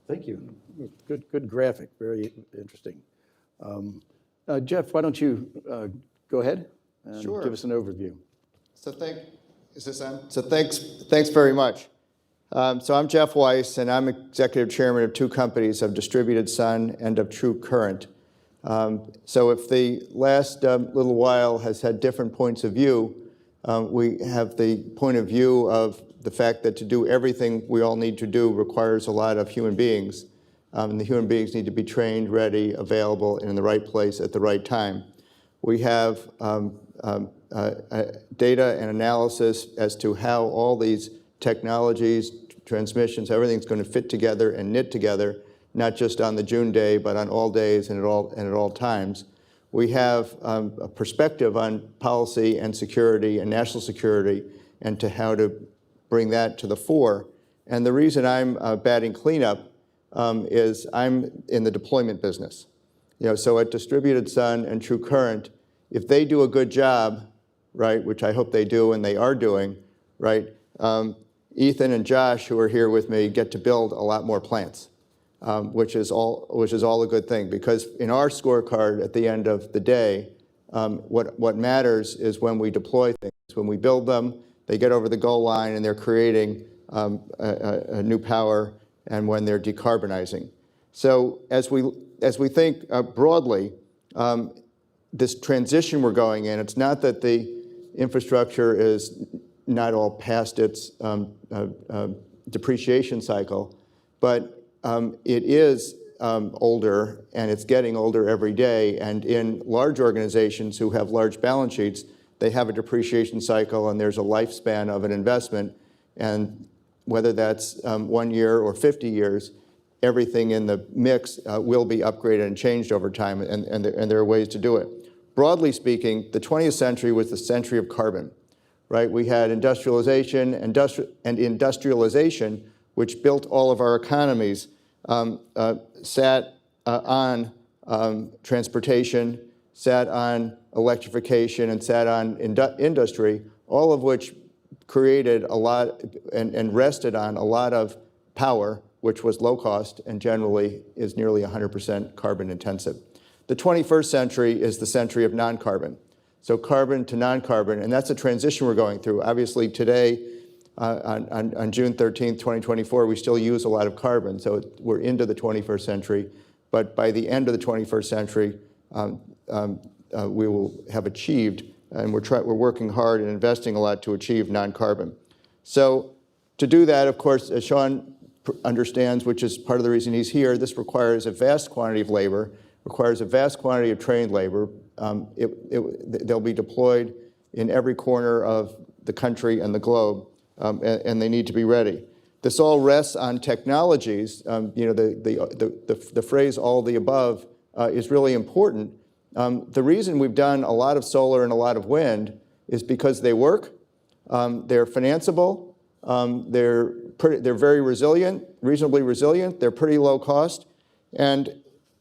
Thank you. Good graphic, very interesting. Jeff, why don't you go ahead and Sure. give us an overview. So is this on? So thanks very much. So I'm Jeff Weiss, and I'm executive chairman of two companies, of Distributed Sun and of True Current. So if the last little while has had different points of view, we have the point of view of the fact that to do everything we all need to do requires a lot of human beings. And the human beings need to be trained, ready, available, and in the right place at the right time. We have data and analysis as to how all these technologies, transmissions, everything's going to fit together and knit together, not just on the June day, but on all days and at all times. We have a perspective on policy and security and national security and to how to bring that to the fore. And the reason I'm batting cleanup is I'm in the deployment business. So at Distributed Sun and True Current, if they do a good job, right, which I hope they do and they are doing, right, Ethan and Josh, who are here with me, get to build a lot more plants, which is all a good thing, because in our scorecard at the end of the day, what matters is when we deploy things. When we build them, they get over the goal line and they're creating a new power, and when they're decarbonizing. So as we think broadly, this transition we're going in, it's not that the infrastructure is not all past its depreciation cycle, but it is older, and it's getting older every day. And in large organizations who have large balance sheets, they have a depreciation cycle, and there's a lifespan of an investment. And whether that's 1 year or 50 years, everything in the mix will be upgraded and changed over time, and there are ways to do it. Broadly speaking, the 20th century was the century of carbon, right? We had industrialization, which built all of our economies, sat on transportation, sat on electrification, and sat on industry, all of which created a lot and rested on a lot of power, which was low cost and generally is nearly 100% carbon intensive. The 21st century is the century of non-carbon. So carbon to non-carbon, and that's a transition we're going through. Obviously today, on June 13th, 2024, we still use a lot of carbon, so we're into the 21st century. But by the end of the 21st century, we will have achieved, and we're working hard and investing a lot to achieve non-carbon. So to do that, of course, as Sean understands, which is part of the reason he's here, this requires a vast quantity of labor, requires a vast quantity of trained labor. They'll be deployed in every corner of the country and the globe, and they need to be ready. This all rests on technologies. The phrase "all the above" is really important. The reason we've done a lot of solar and a lot of wind is because they work, they're financeable, they're very resilient, reasonably resilient, they're pretty low cost, and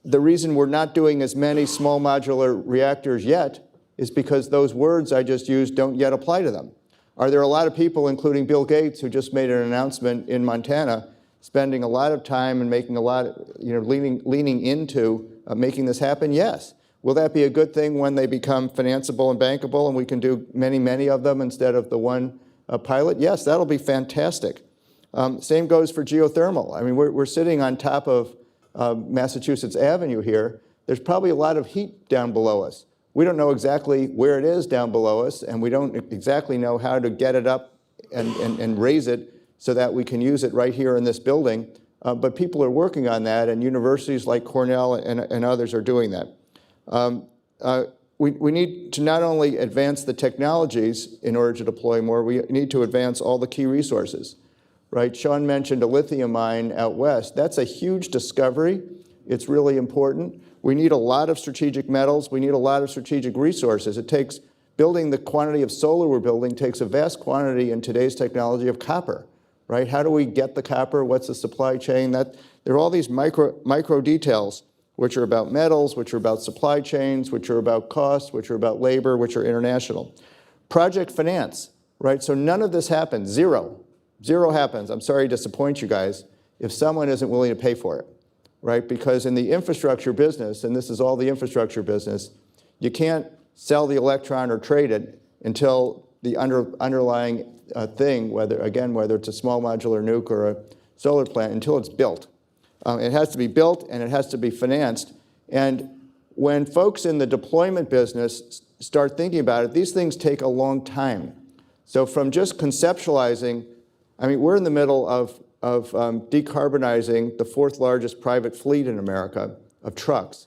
the reason we're not doing as many small modular reactors yet is because those words I just used don't yet apply to them. Are there a lot of people, including Bill Gates, who just made an announcement in Montana, spending a lot of time and making a lot, leaning into making this happen? Yes. Will that be a good thing when they become financeable and bankable and we can do many, many of them instead of the one pilot? Yes, that'll be fantastic. Same goes for geothermal. I mean, we're sitting on top of Massachusetts Avenue here. There's probably a lot of heat down below us. We don't know exactly where it is down below us, and we don't exactly know how to get it up and raise it so that we can use it right here in this building. But people are working on that, and universities like Cornell and others are doing that. We need to not only advance the technologies in order to deploy more, we need to advance all the key resources, right? Sean mentioned a lithium mine out west. That's a huge discovery, It's really important. We need a lot of strategic metals. We need a lot of strategic resources. It takes, building the quantity of solar we're building takes a vast quantity in today's technology of copper, right? How do we get the copper? What's the supply chain? There are all these micro details which are about metals, which are about supply chains, which are about costs, which are about labor, which are international. Project finance, right? So none of this happens, zero. Zero happens, I'm sorry to disappoint you guys, if someone isn't willing to pay for it, right? Because in the infrastructure business, and this is all the infrastructure business, you can't sell the electron or trade it until the underlying thing, whether it's a small modular nuke or a solar plant, until it's built. It has to be built and it has to be financed. And when folks in the deployment business start thinking about it, these things take a long time. So from just conceptualizing, I mean, we're in the middle of decarbonizing the 4th largest private fleet in America of trucks.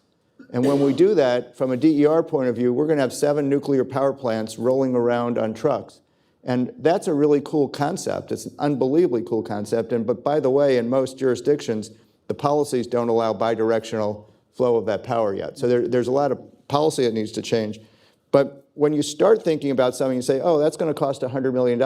And when we do that, from a DER point of view, we're going to have 7 nuclear power plants rolling around on trucks. And that's a really cool concept. It's an unbelievably cool concept. But by the way, in most jurisdictions, the policies don't allow bidirectional flow of that power yet. So there's a lot of policy that needs to change. But when you start thinking about something, you say, oh, that's going to cost $100 million.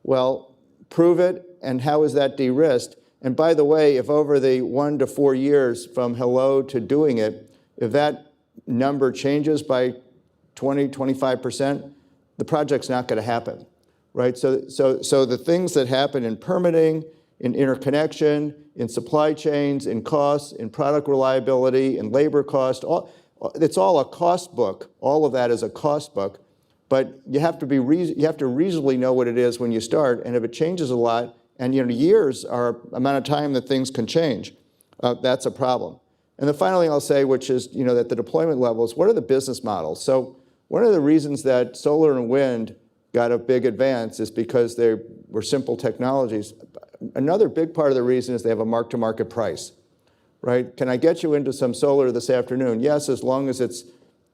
Well, prove it, and how is that de-risked? And by the way, if over the 1 to 4 years from hello to doing it, if that number changes by 20, 25%, the project's not going to happen, right? So the things that happen in permitting, in interconnection, in supply chains, in costs, in product reliability, in labor cost, it's all a cost book. All of that is a cost book. But you have to reasonably know what it is when you start, and if it changes a lot, and years are amount of time that things can change, that's a problem. And the final thing I'll say, which is at the deployment levels, what are the business models? So one of the reasons that solar and wind got a big advance is because they were simple technologies. Another big part of the reason is they have a mark-to-market price, right? Can I get you into some solar this afternoon? Yes, as long as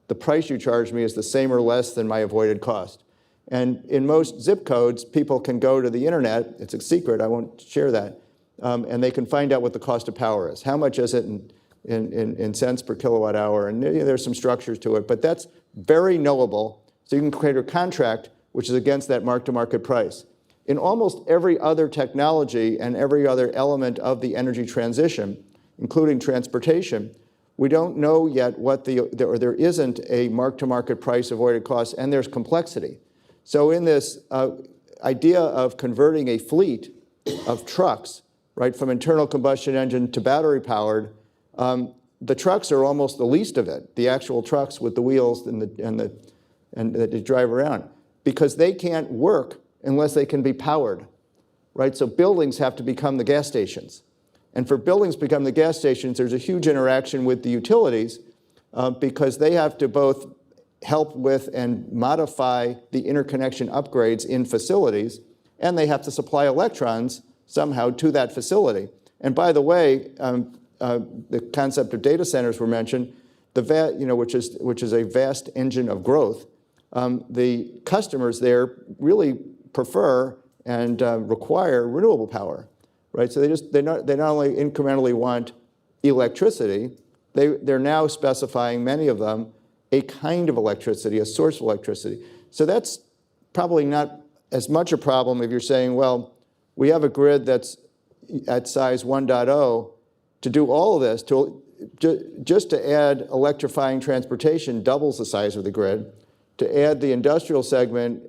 the price you charge me is the same or less than my avoided cost. And in most zip codes, people can go to the internet, it's a secret, I won't share that, and they can find out what the cost of power is. How much is it in cents per kilowatt hour? And there's some structures to it, but that's very knowable. So you can create a contract which is against that mark-to-market price. In almost every other technology and every other element of the energy transition, including transportation, we don't know yet what or there isn't a mark-to-market price avoided cost, and there's complexity. So in this idea of converting a fleet of trucks, right, from internal combustion engine to battery powered, the trucks are almost the least of it, the actual trucks with the wheels and that you drive around, because they can't work unless they can be powered, right? So buildings have to become the gas stations. And for buildings to become the gas stations, there's a huge interaction with the utilities because they have to both help with and modify the interconnection upgrades in facilities, and they have to supply electrons somehow to that facility. And by the way, the concept of data centers were mentioned, which is a vast engine of growth. The customers there really prefer and require renewable power, right? So they not only incrementally want electricity, they're now specifying, many of them, a kind of electricity, a source of electricity. So that's probably not as much a problem if you're saying, well, we have a grid that's at size 1.0. To do all of this, just to add electrifying transportation doubles the size of the grid. To add the industrial segment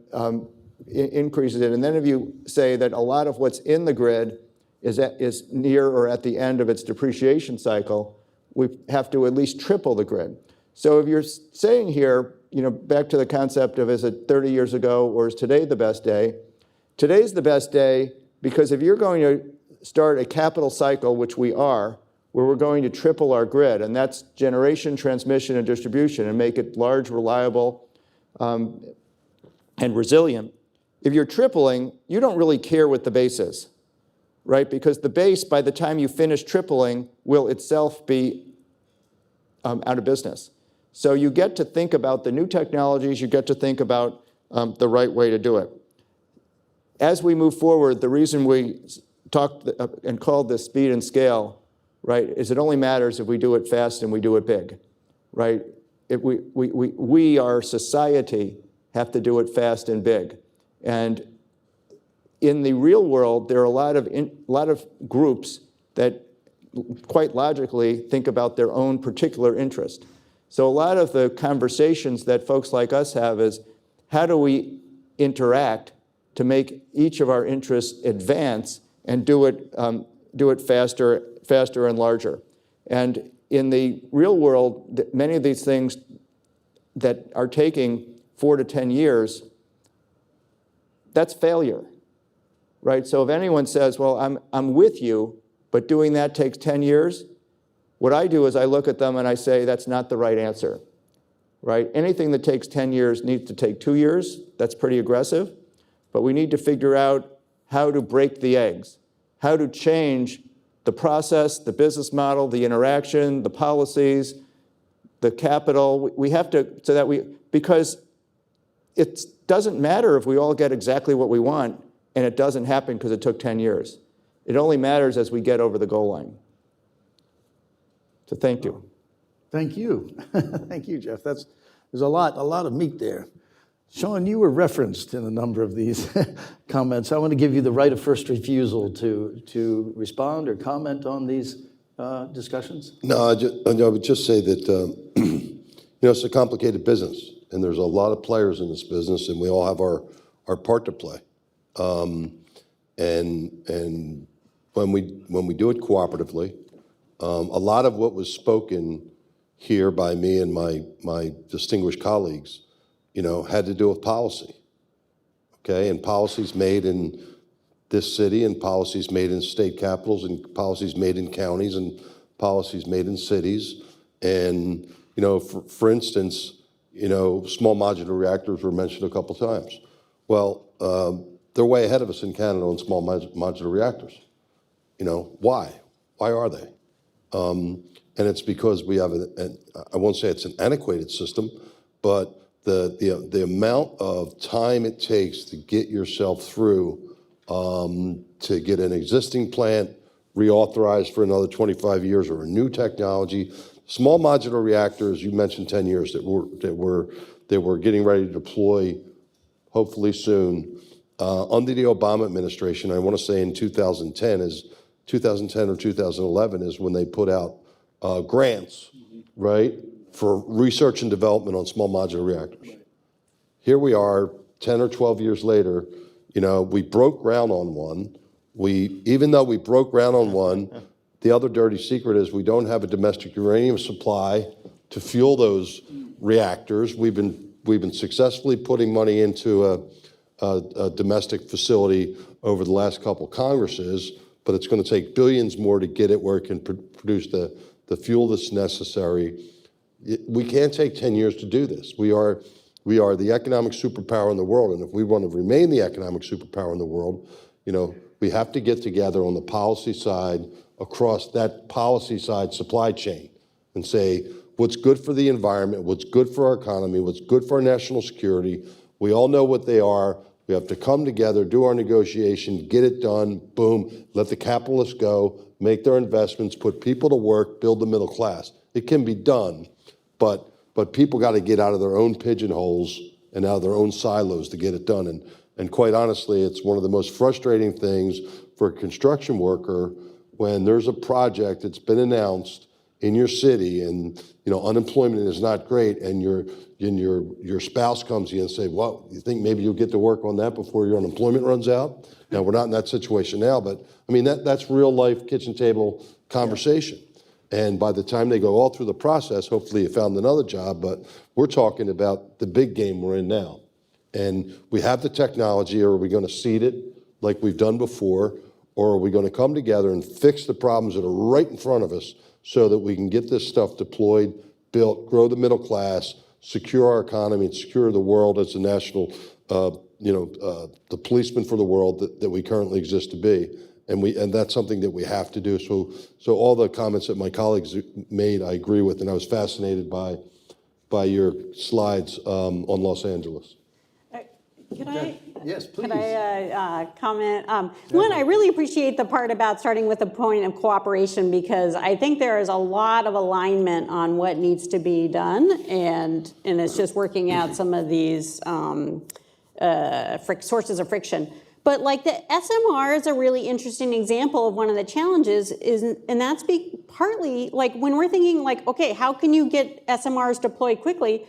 increases it. And then if you say that a lot of what's in the grid is near or at the end of its depreciation cycle, we have to at least triple the grid. So if you're saying here, back to the concept of is it 30 years ago or is today the best day? Today's the best day because if you're going to start a capital cycle, which we are, where we're going to triple our grid, and that's generation, transmission, and distribution, and make it large, reliable, and resilient. If you're tripling, you don't really care what the base is, right? Because the base, by the time you finish tripling, will itself be out of business. So you get to think about the new technologies, you get to think about the right way to do it. As we move forward, the reason we talked and called this speed and scale right, is it only matters if we do it fast and we do it big, right? We, our society, have to do it fast and big. And in the real world, there are a lot of groups that quite logically think about their own particular interest. So a lot of the conversations that folks like us have is, how do we interact to make each of our interests advance and do it faster and larger? And in the real world, many of these things that are taking 4 to 10 years, that's failure, right? So if anyone says, well, I'm with you, but doing that takes 10 years, what I do is I look at them and I say, that's not the right answer, right? Anything that takes 10 years needs to take 2 years. That's pretty aggressive. But we need to figure out how to break the eggs, how to change the process, the business model, the interaction, the policies, the capital. We have to, so that because it doesn't matter if we all get exactly what we want and it doesn't happen because it took 10 years. It only matters as we get over the goal line. So thank you. Thank you. Thank you, Jeff. There's a lot of meat there. Sean, you were referenced in a number of these comments. I want to give you the right of first refusal to respond or comment on these discussions. No, I would just say that it's a complicated business, and there's a lot of players in this business, and we all have our part to play. And when we do it cooperatively, a lot of what was spoken here by me and my distinguished colleagues, had to do with policy, okay? And policies made in this city, and policies made in state capitals, and policies made in counties, and policies made in cities. And, for instance, small modular reactors were mentioned a couple times. Well, they're way ahead of us in Canada on small modular reactors. Why? Why are they? And it's because we have I won't say it's an antiquated system, but the amount of time it takes to get yourself through to get an existing plant reauthorized for another 25 years or a new technology. Small modular reactors, you mentioned 10 years that we're getting ready to deploy hopefully soon. Under the Obama administration, I want to say in 2010 or 2011 is when they put out grants, right, for research and development on small modular reactors. Here we are, 10 or 12 years later, we broke ground on one. Even though we broke ground on one, the other dirty secret is we don't have a domestic uranium supply to fuel those reactors. We've been successfully putting money into a domestic facility over the last couple Congresses, but it's going to take billions more to get it where it can produce the fuel that's necessary. We can't take 10 years to do this. We are the economic superpower in the world, and if we want to remain the economic superpower in the world, we have to get together on the policy side, across that policy side supply chain, and say what's good for the environment, what's good for our economy, what's good for our national security. We all know what they are. We have to come together, do our negotiation, get it done, boom, let the capitalists go, make their investments, put people to work, build the middle class. It can be done, but people got to get out of their own pigeonholes and out of their own silos to get it done. And quite honestly, it's one of the most frustrating things for a construction worker when there's a project that's been announced in your city and unemployment is not great, and your spouse comes to you and say, well, you think maybe you'll get to work on that before your unemployment runs out? Now, we're not in that situation now, but I mean, that's real life kitchen table conversation. Yeah. And by the time they go all through the process, hopefully you found another job, but we're talking about the big game we're in now. And we have the technology. Are we going to seed it like we've done before, or are we going to come together and fix the problems that are right in front of us so that we can get this stuff deployed, built, grow the middle class, secure our economy, and secure the world as a national, the policeman for the world that we currently exist to be. And that's something that we have to do. So all the comments that my colleagues made, I agree with, and I was fascinated by your slides on Los Angeles. Could I? Yes, please. Could I comment? One, I really appreciate the part about starting with a point of cooperation, because I think there is a lot of alignment on what needs to be done, and it's just working out some of these sources of friction. But like the SMR is a really interesting example of one of the challenges and that's partly like when we're thinking like, okay, how can you get SMRs deployed quickly?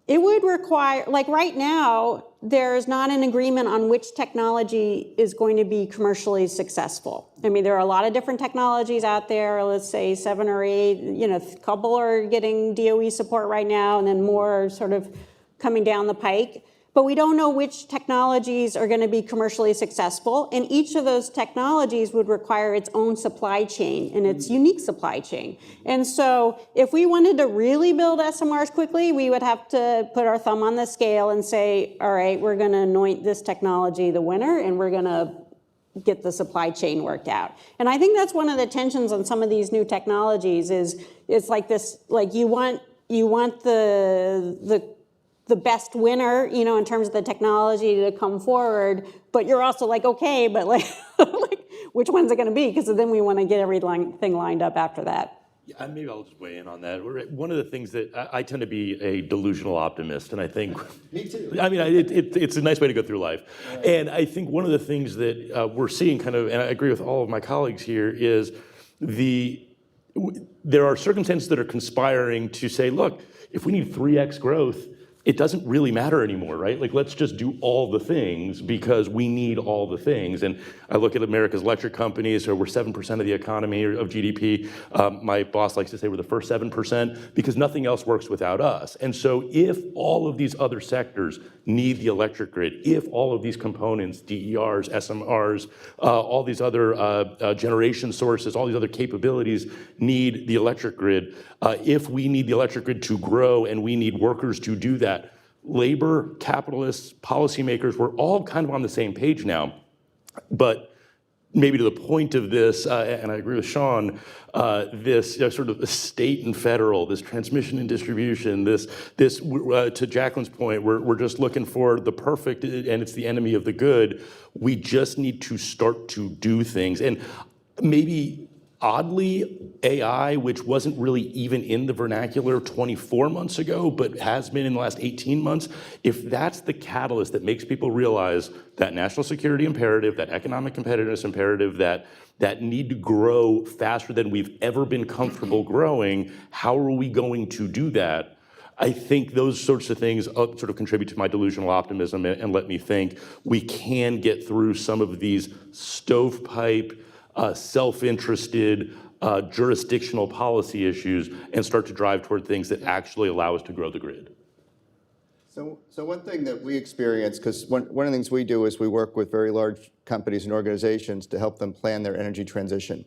It would require, like right now, there's not an agreement on which technology is going to be commercially successful. I mean, there are a lot of different technologies out there, let's say 7 or 8, a couple are getting DOE support right now, and then more are sort of coming down the pike. But we don't know which technologies are going to be commercially successful, and each of those technologies would require its own supply chain and its unique supply chain. And so if we wanted to really build SMRs quickly, we would have to put our thumb on the scale and say, all right, we're going to anoint this technology the winner, and we're going to get the supply chain worked out. And I think that's one of the tensions on some of these new technologies is it's like this, like you want the best winner, in terms of the technology to come forward, but you're also like, okay, but like which one's it going to be? Because then we want to get everything lined up after that. Yeah, maybe I'll just weigh in on that. One of the things that I tend to be a delusional optimist, and I think Me too. I mean, it's a nice way to go through life. Right. And I think one of the things that we're seeing kind of, and I agree with all of my colleagues here, is there are circumstances that are conspiring to say, look, if we need 3x growth, it doesn't really matter anymore, right? Like, let's just do all the things because we need all the things. And I look at America's electric companies, so we're 7% of the economy or of GDP. My boss likes to say we're the first 7% because nothing else works without us. And so if all of these other sectors need the electric grid, if all of these components, DERs, SMRs, all these other generation sources, all these other capabilities need the electric grid, if we need the electric grid to grow and we need workers to do that, labor, capitalists, policymakers, we're all kind of on the same page now. But maybe to the point of this, and I agree with Sean, this sort of state and federal, this transmission and distribution, this to Jacqueline's point, we're just looking for the perfect, and it's the enemy of the good. We just need to start to do things. And maybe oddly, AI, which wasn't really even in the vernacular 24 months ago, but has been in the last 18 months, if that's the catalyst that makes people realize that national security imperative, that economic competitiveness imperative, that need to grow faster than we've ever been comfortable growing, how are we going to do that? I think those sorts of things sort of contribute to my delusional optimism and let me think we can get through some of these stovepipe, self-interested, jurisdictional policy issues and start to drive toward things that actually allow us to grow the grid. So one thing that we experience, because one of the things we do is we work with very large companies and organizations to help them plan their energy transition,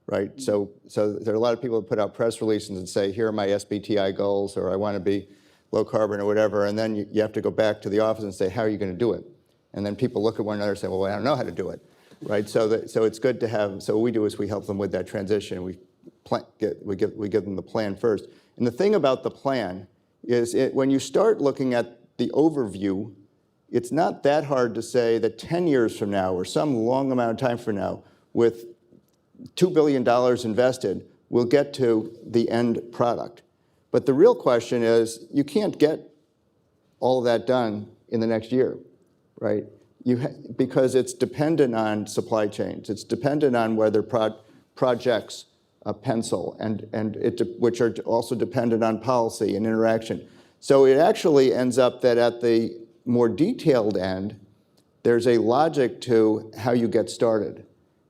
right? So there are a lot of people who put out press releases and say, here are my SBTI goals, or I want to be low carbon or whatever, and then you have to go back to the office and say, how are you going to do it? And then people look at one another and say, well, I don't know how to do it. Right, so it's good to have. So what we do is we help them with that transition. We give them the plan first. And the thing about the plan is, when you start looking at the overview, it's not that hard to say that 10 years from now, or some long amount of time from now, with $2 billion invested, we'll get to the end product. But the real question is, you can't get all of that done in the next year, right? Because it's dependent on supply chains. It's dependent on whether projects pencil, which are also dependent on policy and interaction. So it actually ends up that at the more detailed end, there's a logic to how you get started.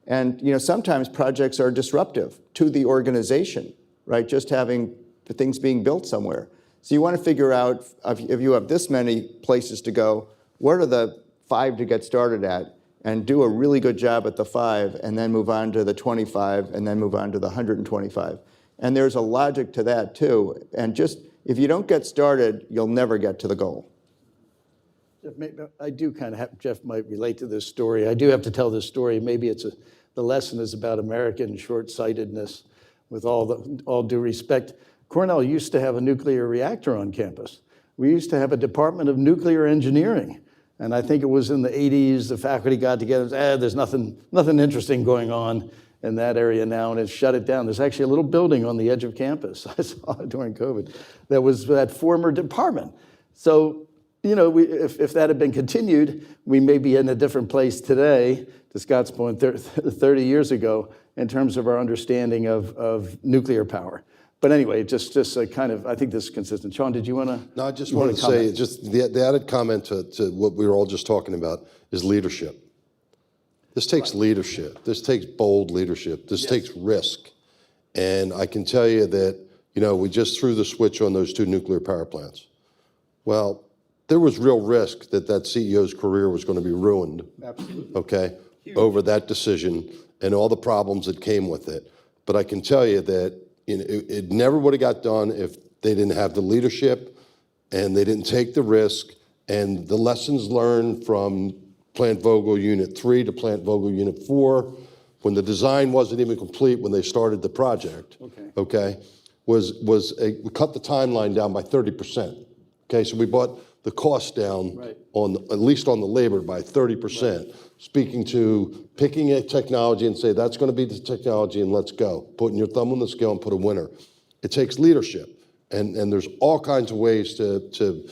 And sometimes projects are disruptive to the organization, right? Just having things being built somewhere. So you want to figure out, if you have this many places to go, what are the 5 to get started at, and do a really good job at the 5, and then move on to the 25, and then move on to the 125. And there's a logic to that too. And just, if you don't get started, you'll never get to the goal. Jeff, I do kind of have, Jeff might relate to this story. I do have to tell this story. Maybe the lesson is about American short-sightedness. With all due respect, Cornell used to have a nuclear reactor on campus. We used to have a Department of Nuclear Engineering. And I think it was in the 80s, the faculty got together and said, there's nothing interesting going on in that area now, and it shut it down. There's actually a little building on the edge of campus, I saw it during COVID, that was that former department. So, you know, if that had been continued, we may be in a different place today, to Scott's point, 30 years ago, in terms of our understanding of nuclear power. But anyway, just a kind of, I think this is consistent. Sean, did you want to? No, I just wanted to say, just the added comment to what we were all just talking about is leadership. This takes leadership. This takes bold leadership. This takes risk. And I can tell you that, you know, we just threw the switch on those 2 nuclear power plants. Well, there was real risk that CEO's career was going to be ruined. Absolutely. Okay, over that decision and all the problems that came with it. But I can tell you that it never would have got done if they didn't have the leadership and they didn't take the risk, and the lessons learned from Plant Vogtle Unit 3 to Plant Vogtle Unit 4, when the design wasn't even complete when they started the project, okay, we cut the timeline down by 30%. Okay, so we brought the cost down at least on the labor by 30%. Speaking to picking a technology and say, that's going to be the technology and let's go. Putting your thumb on the scale and put a winner. It takes leadership. And there's all kinds of ways to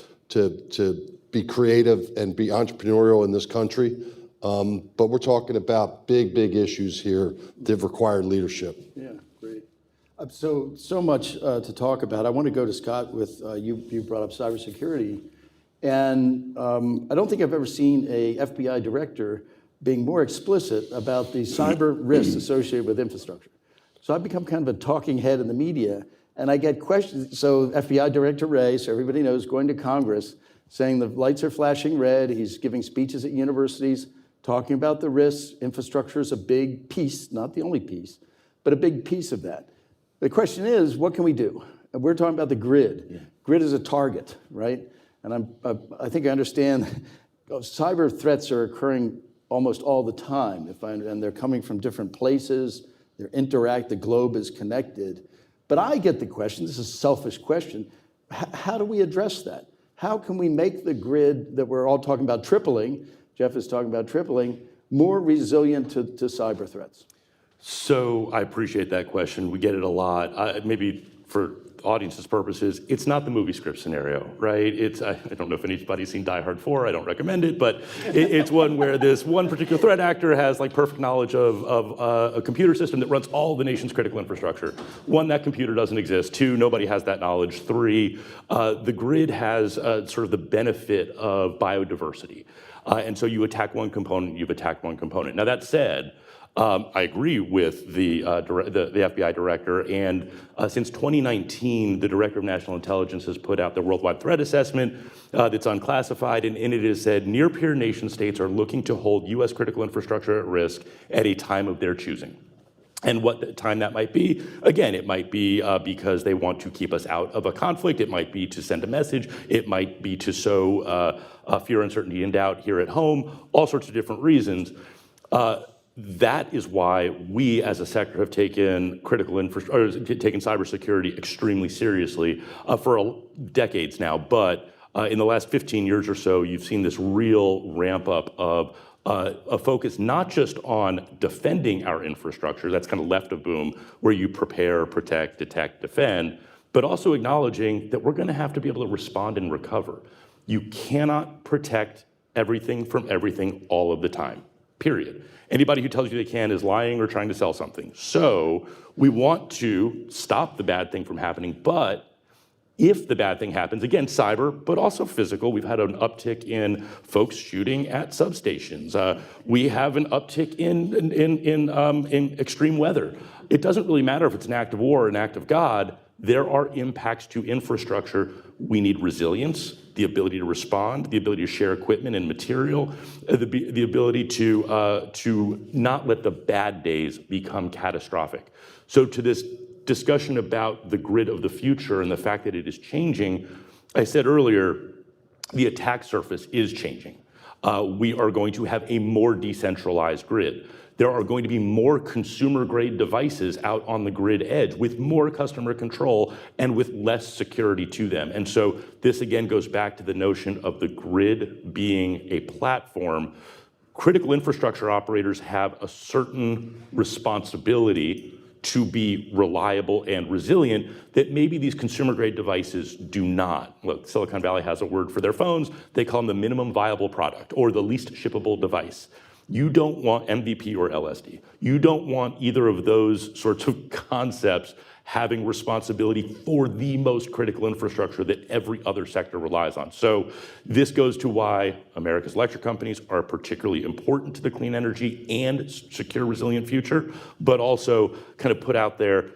be creative and be entrepreneurial in this country. But we're talking about big issues here that require leadership. Yeah, great. So much to talk about. I want to go to Scott with, you brought up cybersecurity. And I don't think I've ever seen a FBI director being more explicit about the cyber risks associated with infrastructure. So I've become kind of a talking head in the media, and I get questions. So FBI Director Wray, so everybody knows, going to Congress, saying the lights are flashing red. He's giving speeches at universities, talking about the risks. Infrastructure is a big piece, not the only piece, but a big piece of that. The question is, what can we do? And we're talking about the grid. Yeah. Grid is a target, right? And I think I understand cyber threats are occurring almost all the time, and they're coming from different places, the globe is connected. But I get the question, this is a selfish question, how do we address that? How can we make the grid that we're all talking about tripling, Jeff is talking about tripling, more resilient to cyber threats? So I appreciate that question. We get it a lot. Maybe for audience's purposes, it's not the movie script scenario, right? I don't know if anybody's seen Die Hard 4, I don't recommend it, but it's one where this one particular threat actor has like perfect knowledge of a computer system that runs all the nation's critical infrastructure. 1, that computer doesn't exist. 2, nobody has that knowledge. 3, the grid has sort of the benefit of biodiversity. And so you attack one component, you've attacked one component. Now that said, I agree with the FBI director, and since 2019, the Director of National Intelligence has put out the Worldwide Threat Assessment that's unclassified, and in it is said near-peer nation states are looking to hold U.S. critical infrastructure at risk at a time of their choosing. And what time that might be, again, it might be because they want to keep us out of a conflict, it might be to send a message, it might be to sow fear, uncertainty, and doubt here at home, all sorts of different reasons. That is why we as a sector have taken taken cybersecurity extremely seriously for decades now. But in the last 15 years or so, you've seen this real ramp up of a focus not just on defending our infrastructure, that's kind of left of boom, where you prepare, protect, detect, defend, but also acknowledging that we're going to have to be able to respond and recover. You cannot protect everything from everything all of the time, period. Anybody who tells you they can is lying or trying to sell something. So we want to stop the bad thing from happening, but if the bad thing happens, again, cyber, but also physical, we've had an uptick in folks shooting at substations. We have an uptick in extreme weather. It doesn't really matter if it's an act of war or an act of God. There are impacts to infrastructure. We need resilience, the ability to respond, the ability to share equipment and material, the ability to not let the bad days become catastrophic. So to this discussion about the grid of the future and the fact that it is changing, I said earlier, the attack surface is changing. We are going to have a more decentralized grid. there are going to be more consumer-grade devices out on the grid edge with more customer control and with less security to them. And so this again goes back to the notion of the grid being a platform. Critical infrastructure operators have a certain responsibility to be reliable and resilient that maybe these consumer-grade devices do not. Look, Silicon Valley has a word for their phones. They call them the minimum viable product or the least shippable device. You don't want MVP or LSD. You don't want either of those sorts of concepts having responsibility for the most critical infrastructure that every other sector relies on. So this goes to why America's electric companies are particularly important to the clean energy and secure, resilient future, but also kind of put out there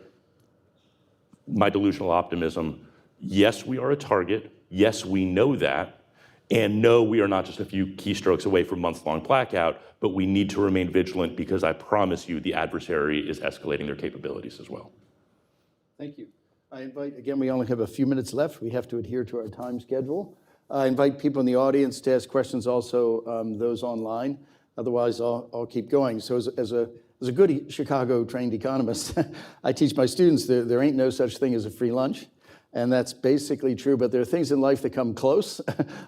my delusional optimism. Yes, we are a target. Yes, we know that. And no, we are not just a few keystrokes away from months-long blackout, but we need to remain vigilant because I promise you the adversary is escalating their capabilities as well. Thank you. I invite, again, we only have a few minutes left. We have to adhere to our time schedule. I invite people in the audience to ask questions, also those online. Otherwise, I'll keep going. So as a good Chicago-trained economist, I teach my students there ain't no such thing as a free lunch. And that's basically true, but there are things in life that come close.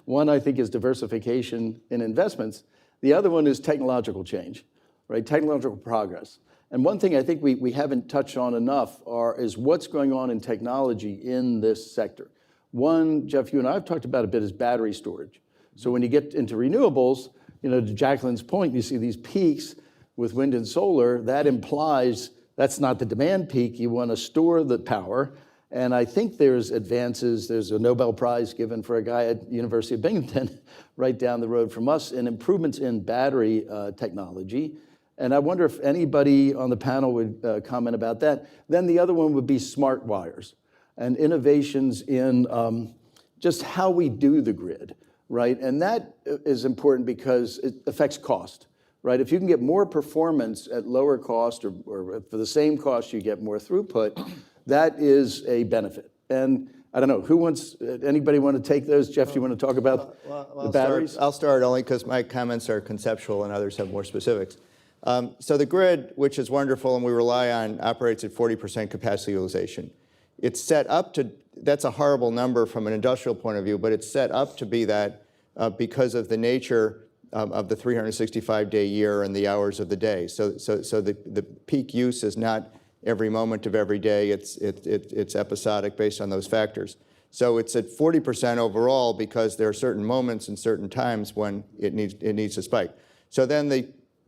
One, I think, is diversification in investments. The other one is technological change, right? Technological progress. And one thing I think we haven't touched on enough is what's going on in technology in this sector. One, Jeff, you and I have talked about a bit, is battery storage. So when you get into renewables, to Jacqueline's point, you see these peaks with wind and solar. That implies that's not the demand peak. You want to store the power. And I think there's advances. There's a Nobel Prize given for a guy at University of Binghamton right down the road from us, and improvements in battery technology. And I wonder if anybody on the panel would comment about that. Then the other one would be smart wires and innovations in just how we do the grid, right? And that is important because it affects cost, right? If you can get more performance at lower cost or for the same cost, you get more throughput, that is a benefit. And I don't know, anybody want to take those? Jeff, you want to talk about the batteries? I'll start only because my comments are conceptual and others have more specifics. So the grid, which is wonderful and we rely on, operates at 40% capacity utilization. It's set up to, that's a horrible number from an industrial point of view, but it's set up to be that because of the nature of the 365-day year and the hours of the day. So the peak use is not every moment of every day. It's episodic based on those factors. So it's at 40% overall because there are certain moments and certain times when it needs to spike. So then the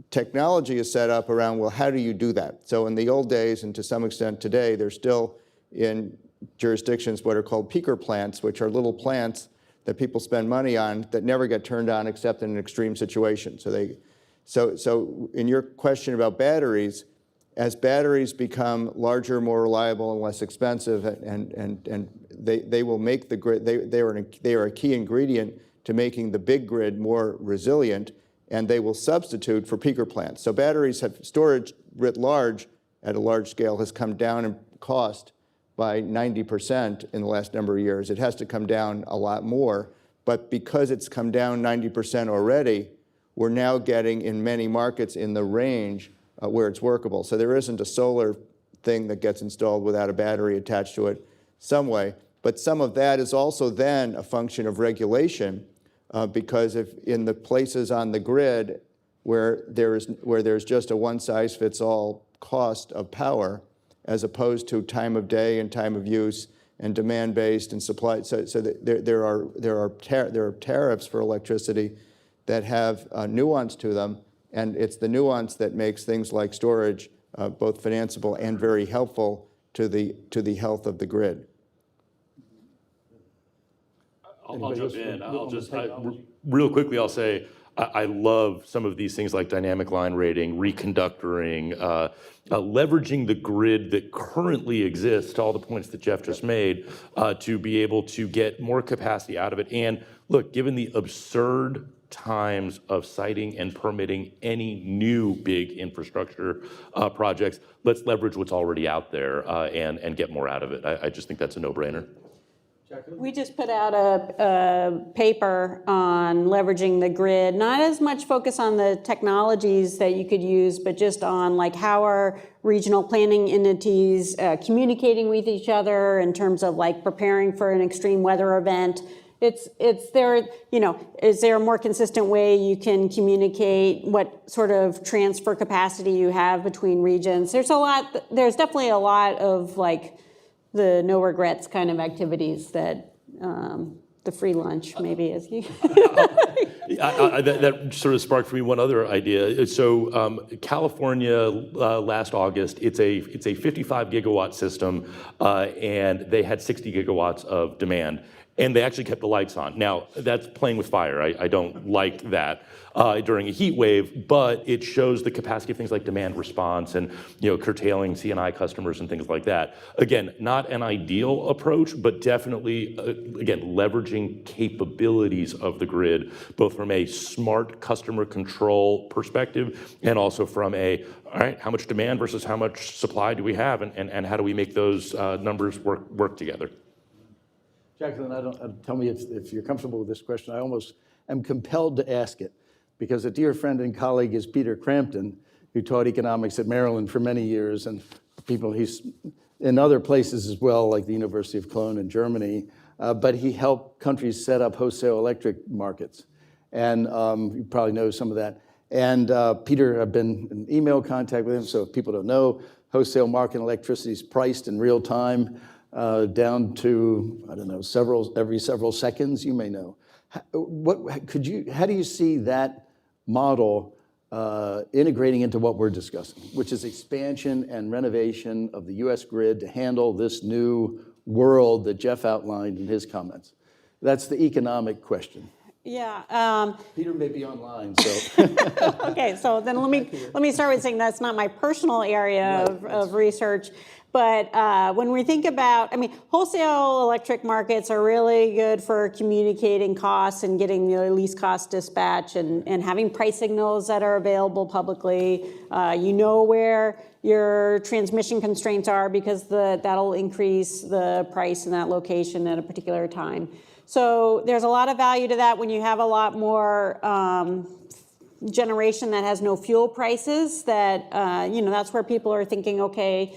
technology is set up around, well, how do you do that? So in the old days, and to some extent today, there's still in jurisdictions what are called peaker plants, which are little plants that people spend money on that never get turned on except in an extreme situation. So in your question about batteries, as batteries become larger, more reliable, and less expensive, and they will make the grid, they are a key ingredient to making the big grid more resilient, and they will substitute for peaker plants. So storage writ large at a large scale has come down in cost by 90% in the last number of years. It has to come down a lot more, but because it's come down 90% already, we're now getting in many markets in the range where it's workable. So there isn't a solar thing that gets installed without a battery attached to it some way, but some of that is also then a function of regulation because if in the places on the grid where there's just a one-size-fits-all cost of power, as opposed to time of day and time of use and demand-based and supply. So there are tariffs for electricity that have nuance to them, and it's the nuance that makes things like storage both financeable and very helpful to the health of the grid. I'll jump in. Real quickly, I'll say I love some of these things like dynamic line rating, reconductoring, leveraging the grid that currently exists, to all the points that Jeff just made, to be able to get more capacity out of it. And look, given the absurd times of siting and permitting any new big infrastructure projects, let's leverage what's already out there and get more out of it. I just think that's a no-brainer. We just put out a paper on leveraging the grid, not as much focus on the technologies that you could use, but just on like how are regional planning entities communicating with each other in terms of like preparing for an extreme weather event. Is there a more consistent way you can communicate what sort of transfer capacity you have between regions? There's definitely a lot of like the no regrets kind of activities that the free lunch maybe is. That sort of sparked for me one other idea. So California last August, it's a 55 gigawatt system, and they had 60 gigawatts of demand. And they actually kept the lights on. Now, that's playing with fire. I don't like that during a heat wave, but it shows the capacity of things like demand response and curtailing C&I customers and things like that. Again, not an ideal approach, but definitely, again, leveraging capabilities of the grid, both from a smart customer control perspective and also from all right, how much demand versus how much supply do we have, and how do we make those numbers work together? Jacqueline, tell me if you're comfortable with this question. I almost am compelled to ask it because a dear friend and colleague is Peter Crampton, who taught economics at Maryland for many years, and he's in other places as well, like the University of Cologne in Germany, but he helped countries set up wholesale electric markets. And you probably know some of that. And Peter, I've been in email contact with him, so if people don't know, wholesale market electricity is priced in real time, down to, I don't know, every several seconds, you may know. How do you see that model integrating into what we're discussing, which is expansion and renovation of the US grid to handle this new world that Jeff outlined in his comments? That's the economic question. Yeah. Peter may be online, so. Okay, so then let me start with saying that's not my personal area of research. But when we think about, wholesale electric markets are really good for communicating costs and getting the least cost dispatch and having price signals that are available publicly. You know where your transmission constraints are because that'll increase the price in that location at a particular time. So there's a lot of value to that when you have a lot more generation that has no fuel prices. That's where people are thinking, okay,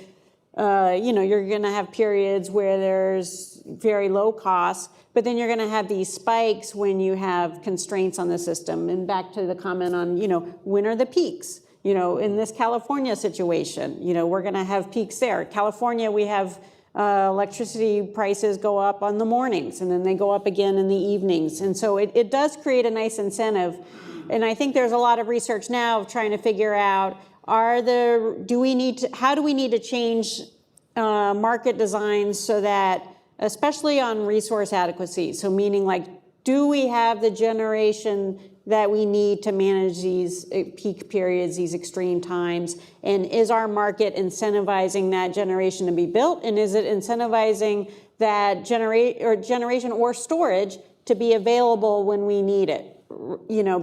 you're going to have periods where there's very low costs, but then you're going to have these spikes when you have constraints on the system. And back to the comment on, when are the peaks? In this California situation, we're going to have peaks there. California, we have electricity prices go up on the mornings, and then they go up again in the evenings. And so it does create a nice incentive. And I think there's a lot of research now trying to figure out, how do we need to change market designs so that, especially on resource adequacy, so meaning like, do we have the generation that we need to manage these peak periods, these extreme times? And is our market incentivizing that generation to be built? And is it incentivizing that generation or storage to be available when we need it?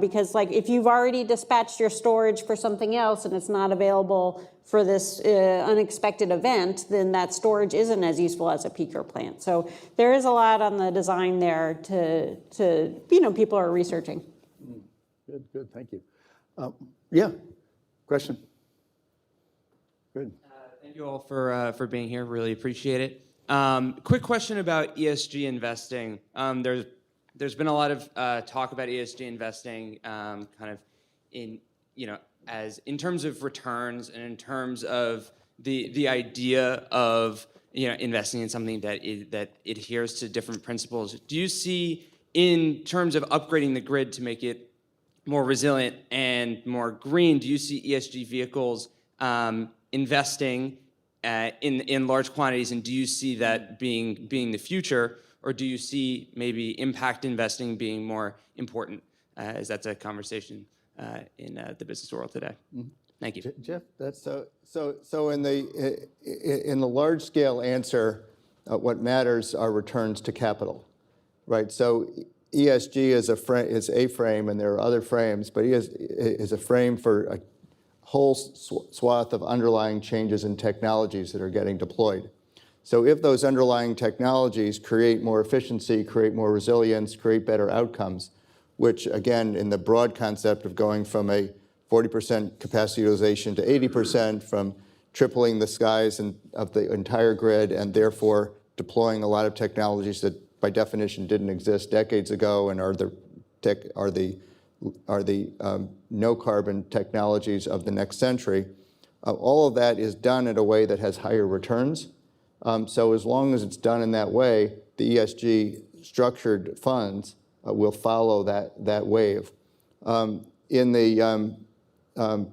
Because like if you've already dispatched your storage for something else and it's not available for this unexpected event, then that storage isn't as useful as a peaker plant. So there is a lot on the design there to people are researching. Good, thank you. Yeah, question? Good. Thank you all for being here, really appreciate it. Quick question about ESG investing. There's been a lot of talk about ESG investing, kind of in terms of returns and in terms of the idea of investing in something that adheres to different principles. Do you see, in terms of upgrading the grid to make it more resilient and more green, do you see ESG vehicles investing in large quantities, and do you see that being the future? Or do you see maybe impact investing being more important, as that's a conversation in the business world today? Thank you. Jeff, that's so in the large scale answer, what matters are returns to capital, right? So ESG is a frame, and there are other frames, but ESG is a frame for a whole swath of underlying changes in technologies that are getting deployed. So if those underlying technologies create more efficiency, create more resilience, create better outcomes, which again, in the broad concept of going from a 40% capacity utilization to 80%, from tripling the size of the entire grid, and therefore deploying a lot of technologies that by definition didn't exist decades ago and are the no carbon technologies of the next century. All of that is done in a way that has higher returns. So as long as it's done in that way, the ESG structured funds will follow that wave. In the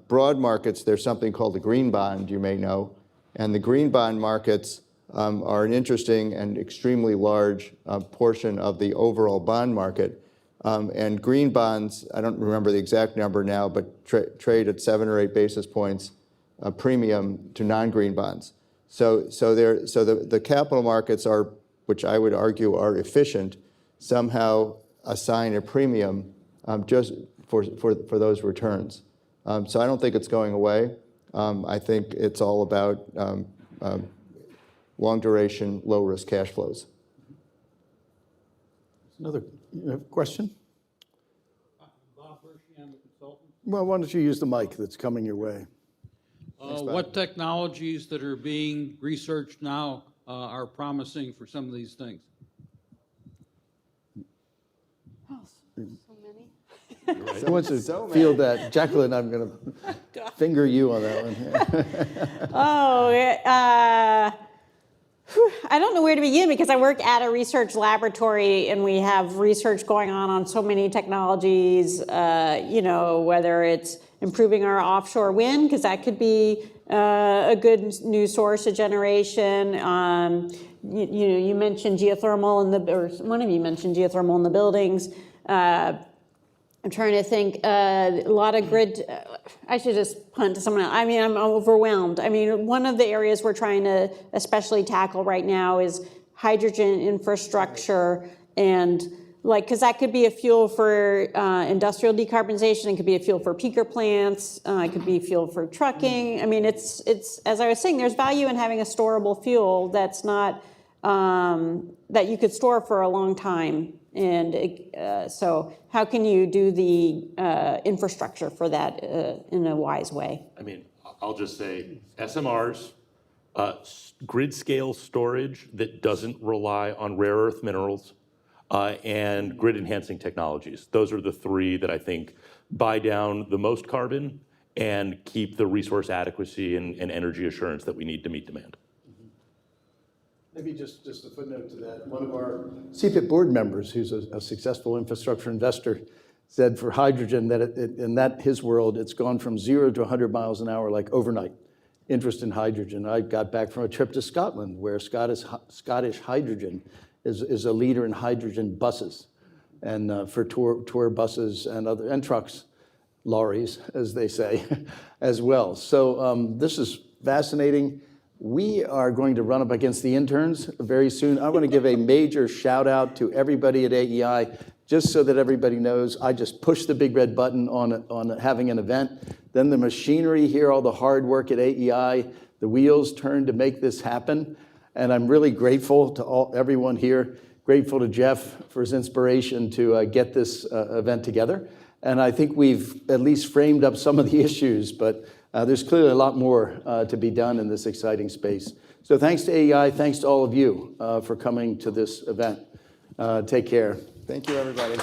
broad markets, there's something called the green bond, you may know, and the green bond markets are an interesting and extremely large portion of the overall bond market. And green bonds, I don't remember the exact number now, but trade at 7 or 8 basis points premium to non-green bonds. So the capital markets are, which I would argue are efficient, somehow assign a premium just for those returns. So I don't think it's going away. I think it's all about long duration, low risk cash flows. Another question? Bob Hershey, I'm a consultant. Well, why don't you use the mic that's coming your way? What technologies that are being researched now are promising for some of these things? Oh, so many. Who wants to field that? Jacqueline, I'm going to finger you on that one. I don't know where to begin because I work at a research laboratory and we have research going on so many technologies, whether it's improving our offshore wind, because that could be a good new source of generation. You mentioned geothermal or one of you mentioned geothermal in the buildings. I'm trying to think, a lot of grid, I should just punt to someone else. I mean, I'm overwhelmed. I mean, one of the areas we're trying to especially tackle right now is hydrogen infrastructure and because that could be a fuel for industrial decarbonization, it could be a fuel for peaker plants, it could be fuel for trucking. I mean, it's as I was saying, there's value in having a storable fuel that's not, that you could store for a long time. And so how can you do the infrastructure for that in a wise way? I mean, I'll just say SMRs, grid scale storage that doesn't rely on rare earth minerals, and grid enhancing technologies. Those are the three that I think buy down the most carbon and keep the resource adequacy and energy assurance that we need to meet demand. Maybe just a footnote to that. One of our CPIP board members, who's a successful infrastructure investor, said for hydrogen that in his world, it's gone from 0 to 100 miles an hour like overnight. Interest in hydrogen. I got back from a trip to Scotland where Scottish Hydrogen is a leader in hydrogen buses and for tour buses and trucks, lorries, as they say, as well. So this is fascinating. We are going to run up against the interns very soon. I want to give a major shout out to everybody at AEI, just so that everybody knows. I just pushed the big red button on having an event. Then the machinery here, all the hard work at AEI, the wheels turned to make this happen. And I'm really grateful to everyone here, grateful to Jeff for his inspiration to get this event together. And I think we've at least framed up some of the issues, but there's clearly a lot more to be done in this exciting space. So thanks to AEI, thanks to all of you for coming to this event. Take care. Thank you, everybody.